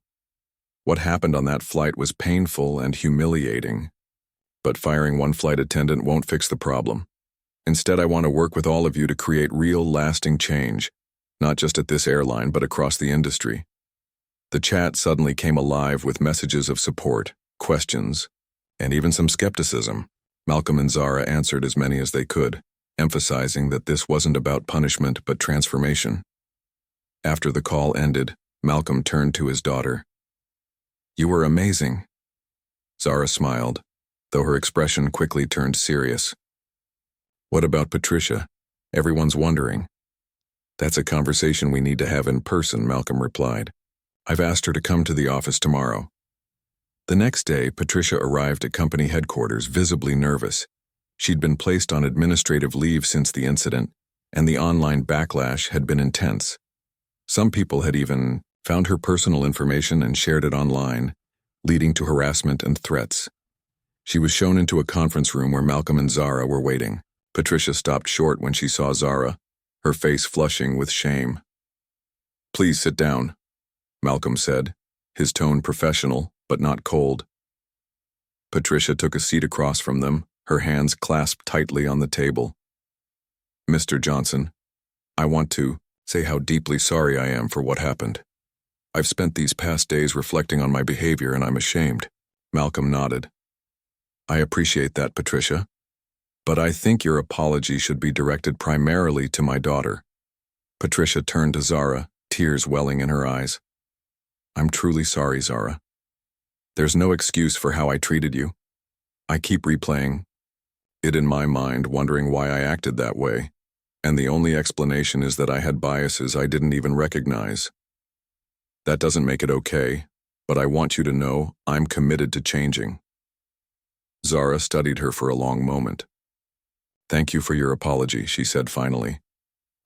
Speaker 1: What happened on that flight was painful and humiliating. But firing one flight attendant won't fix the problem. Instead, I want to work with all of you to create real, lasting change, not just at this airline, but across the industry. The chat suddenly came alive with messages of support, questions, and even some skepticism. Malcolm and Zara answered as many as they could, emphasizing that this wasn't about punishment but transformation. After the call ended, Malcolm turned to his daughter. "You were amazing." Zara smiled, though her expression quickly turned serious. "What about Patricia? Everyone's wondering." "That's a conversation we need to have in person," Malcolm replied. "I've asked her to come to the office tomorrow." The next day, Patricia arrived at company headquarters visibly nervous. She'd been placed on administrative leave since the incident, and the online backlash had been intense. Some people had even found her personal information and shared it online, leading to harassment and threats. She was shown into a conference room where Malcolm and Zara were waiting. Patricia stopped short when she saw Zara, her face flushing with shame. "Please sit down," Malcolm said, his tone professional but not cold. Patricia took a seat across from them, her hands clasped tightly on the table. "Mr. Johnson, I want to say how deeply sorry I am for what happened. I've spent these past days reflecting on my behavior and I'm ashamed." Malcolm nodded. "I appreciate that, Patricia. But I think your apology should be directed primarily to my daughter." Patricia turned to Zara, tears welling in her eyes. "I'm truly sorry, Zara. There's no excuse for how I treated you. I keep replaying it in my mind, wondering why I acted that way, and the only explanation is that I had biases I didn't even recognize. That doesn't make it okay, but I want you to know I'm committed to changing." Zara studied her for a long moment. "Thank you for your apology," she said finally.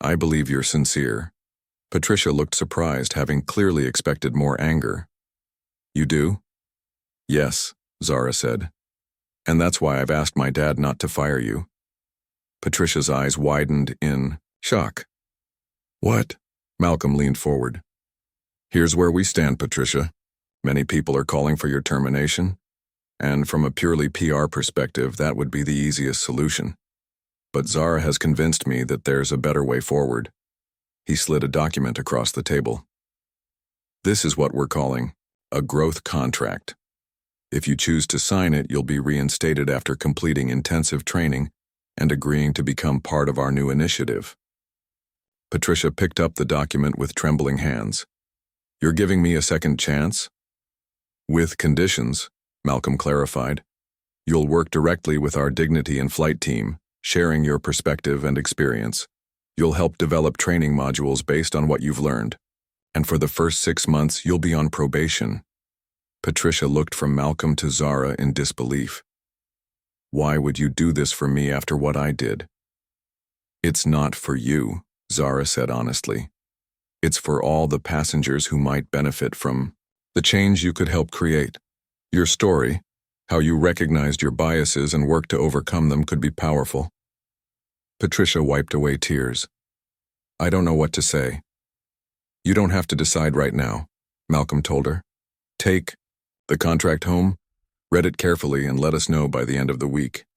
Speaker 1: "I believe you're sincere." Patricia looked surprised, having clearly expected more anger. "You do?" "Yes," Zara said. "And that's why I've asked my dad not to fire you." Patricia's eyes widened in shock. "What?" Malcolm leaned forward. "Here's where we stand, Patricia. Many people are calling for your termination, and from a purely PR perspective, that would be the easiest solution. But Zara has convinced me that there's a better way forward." He slid a document across the table. "This is what we're calling a growth contract. If you choose to sign it, you'll be reinstated after completing intensive training and agreeing to become part of our new initiative." Patricia picked up the document with trembling hands. "You're giving me a second chance?" "With conditions," Malcolm clarified. "You'll work directly with our Dignity and Flight team, sharing your perspective and experience. You'll help develop training modules based on what you've learned. And for the first 6 months, you'll be on probation." Patricia looked from Malcolm to Zara in disbelief. "Why would you do this for me after what I did?" "It's not for you," Zara said honestly. "It's for all the passengers who might benefit from the change you could help create. Your story, how you recognized your biases and worked to overcome them, could be powerful." Patricia wiped away tears. "I don't know what to say." "You don't have to decide right now," Malcolm told her. "Take the contract home, read it carefully, and let us know by the end of the week."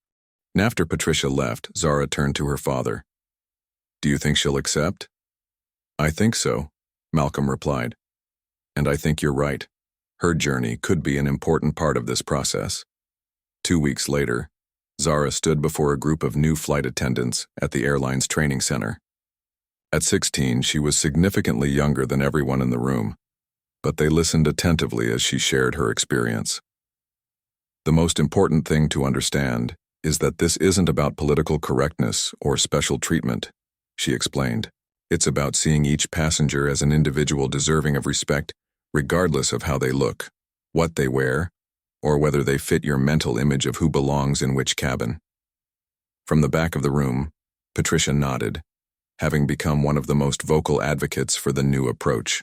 Speaker 1: And after Patricia left, Zara turned to her father. "Do you think she'll accept?" "I think so," Malcolm replied. "And I think you're right. Her journey could be an important part of this process." 2 weeks later, Zara stood before a group of new flight attendants at the airline's training center. At 16, she was significantly younger than everyone in the room, but they listened attentively as she shared her experience. "The most important thing to understand is that this isn't about political correctness or special treatment," she explained. It's about seeing each passenger as an individual deserving of respect, regardless of how they look, what they wear, or whether they fit your mental image of who belongs in which cabin. From the back of the room, Patricia nodded, having become one of the most vocal advocates for the new approach.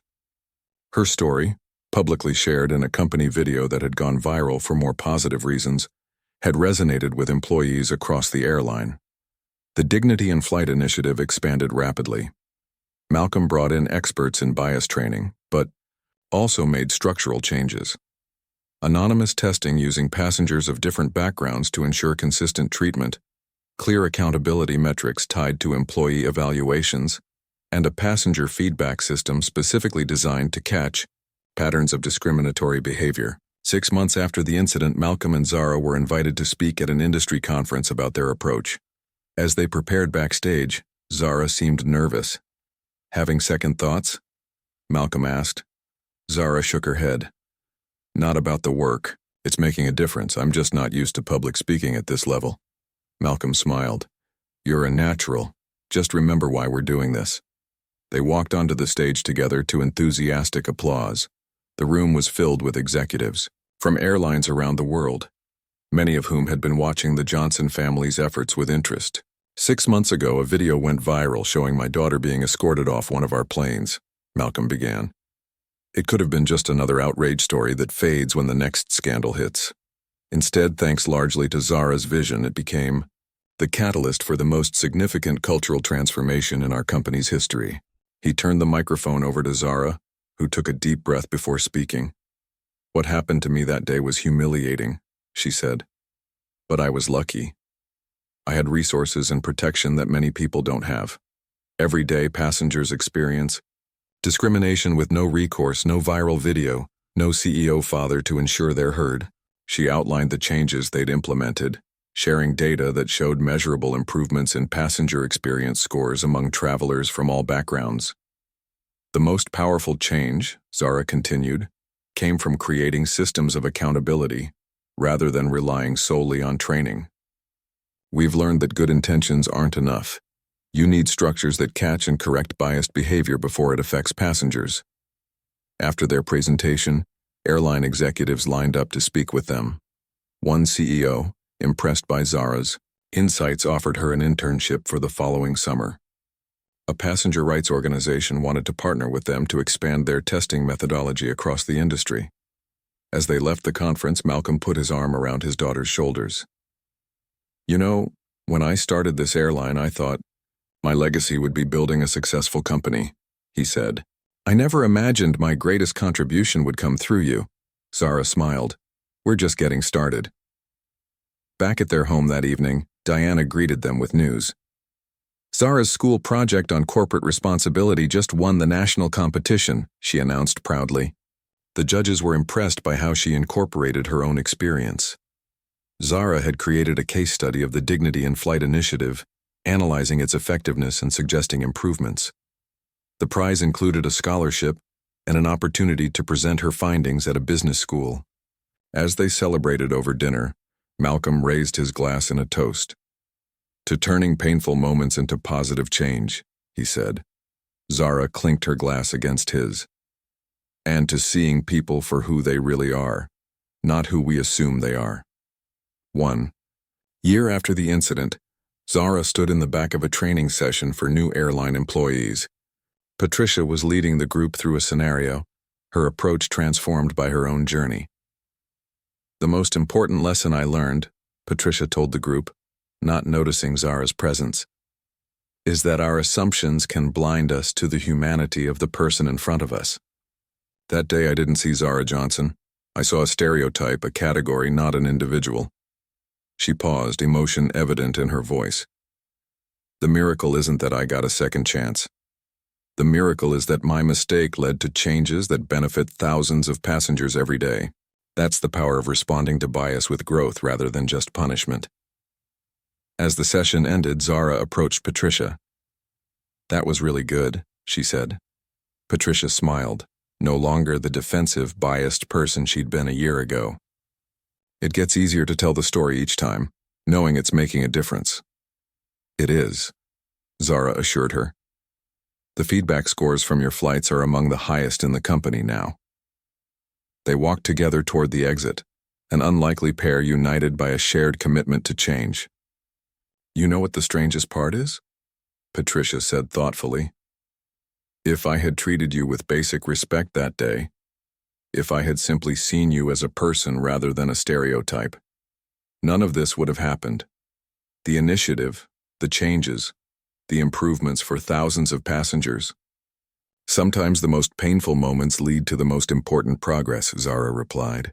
Speaker 1: Her story, publicly shared in a company video that had gone viral for more positive reasons, had resonated with employees across the airline. The Dignity in Flight initiative expanded rapidly. Malcolm brought in experts in bias training, but also made structural changes. Anonymous testing using passengers of different backgrounds to ensure consistent treatment, clear accountability metrics tied to employee evaluations, and a passenger feedback system specifically designed to catch patterns of discriminatory behavior. 6 months after the incident, Malcolm and Zara were invited to speak at an industry conference about their approach. As they prepared backstage, Zara seemed nervous. "Having second thoughts?" Malcolm asked. Zara shook her head. "Not about the work. It's making a difference. I'm just not used to public speaking at this level." Malcolm smiled. "You're a natural. Just remember why we're doing this." They walked onto the stage together to enthusiastic applause. The room was filled with executives from airlines around the world, many of whom had been watching the Johnson family's efforts with interest. 6 months ago, a video went viral showing my daughter being escorted off one of our planes, Malcolm began. It could have been just another outrage story that fades when the next scandal hits. Instead, thanks largely to Zara's vision, it became the catalyst for the most significant cultural transformation in our company's history. He turned the microphone over to Zara, who took a deep breath before speaking. "What happened to me that day was humiliating," she said. "But I was lucky. I had resources and protection that many people don't have. Every day, passengers experience discrimination with no recourse, no viral video, no CEO father to ensure they're heard." She outlined the changes they'd implemented, sharing data that showed measurable improvements in passenger experience scores among travelers from all backgrounds. "The most powerful change," Zara continued, "came from creating systems of accountability rather than relying solely on training. We've learned that good intentions aren't enough. You need structures that catch and correct biased behavior before it affects passengers." After their presentation, airline executives lined up to speak with them. One CEO, impressed by Zara's insights, offered her an internship for the following summer. A passenger rights organization wanted to partner with them to expand their testing methodology across the industry. As they left the conference, Malcolm put his arm around his daughter's shoulders. "You know, when I started this airline, I thought my legacy would be building a successful company," he said. "I never imagined my greatest contribution would come through you." Zara smiled. "We're just getting started." Back at their home that evening, Diana greeted them with news. "Zara's school project on corporate responsibility just won the national competition," she announced proudly. The judges were impressed by how she incorporated her own experience. Zara had created a case study of the Dignity in Flight initiative, analyzing its effectiveness and suggesting improvements. The prize included a scholarship and an opportunity to present her findings at a business school. As they celebrated over dinner, Malcolm raised his glass in a toast. "To turning painful moments into positive change," he said. Zara clinked her glass against his. "And to seeing people for who they really are, not who we assume they are." 1 year after the incident, Zara stood in the back of a training session for new airline employees. Patricia was leading the group through a scenario, her approach transformed by her own journey. "The most important lesson I learned," Patricia told the group, not noticing Zara's presence, "is that our assumptions can blind us to the humanity of the person in front of us." That day I didn't see Zara Johnson. I saw a stereotype, a category, not an individual. She paused, emotion evident in her voice. "The miracle isn't that I got a second chance. The miracle is that my mistake led to changes that benefit thousands of passengers every day. That's the power of responding to bias with growth rather than just punishment." As the session ended, Zara approached Patricia. "That was really good," she said. Patricia smiled, no longer the defensive, biased person she'd been a year ago. "It gets easier to tell the story each time, knowing it's making a difference." "It is," Zara assured her. The feedback scores from your flights are among the highest in the company now. They walked together toward the exit, an unlikely pair united by a shared commitment to change. You know what the strangest part is? Patricia said thoughtfully. If I had treated you with basic respect that day, if I had simply seen you as a person rather than a stereotype, none of this would have happened. The initiative, the changes, the improvements for thousands of passengers. Sometimes the most painful moments lead to the most important progress, Zara replied.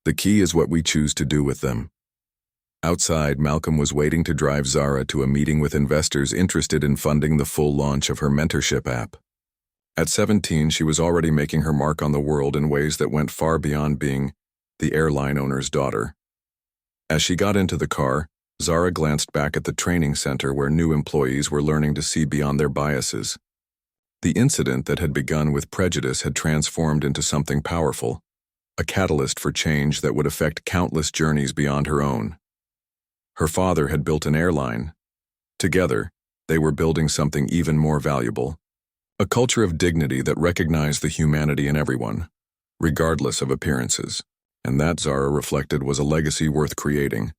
Speaker 1: The key is what we choose to do with them. Outside, Malcolm was waiting to drive Zara to a meeting with investors interested in funding the full launch of her mentorship app. At 17, she was already making her mark on the world in ways that went far beyond being the airline owner's daughter. As she got into the car, Zara glanced back at the training center where new employees were learning to see beyond their biases. The incident that had begun with prejudice had transformed into something powerful, a catalyst for change that would affect countless journeys beyond her own. Her father had built an airline. Together, they were building something even more valuable, a culture of dignity that recognized the humanity in everyone, regardless of appearances. And that, Zara reflected, was a legacy worth creating.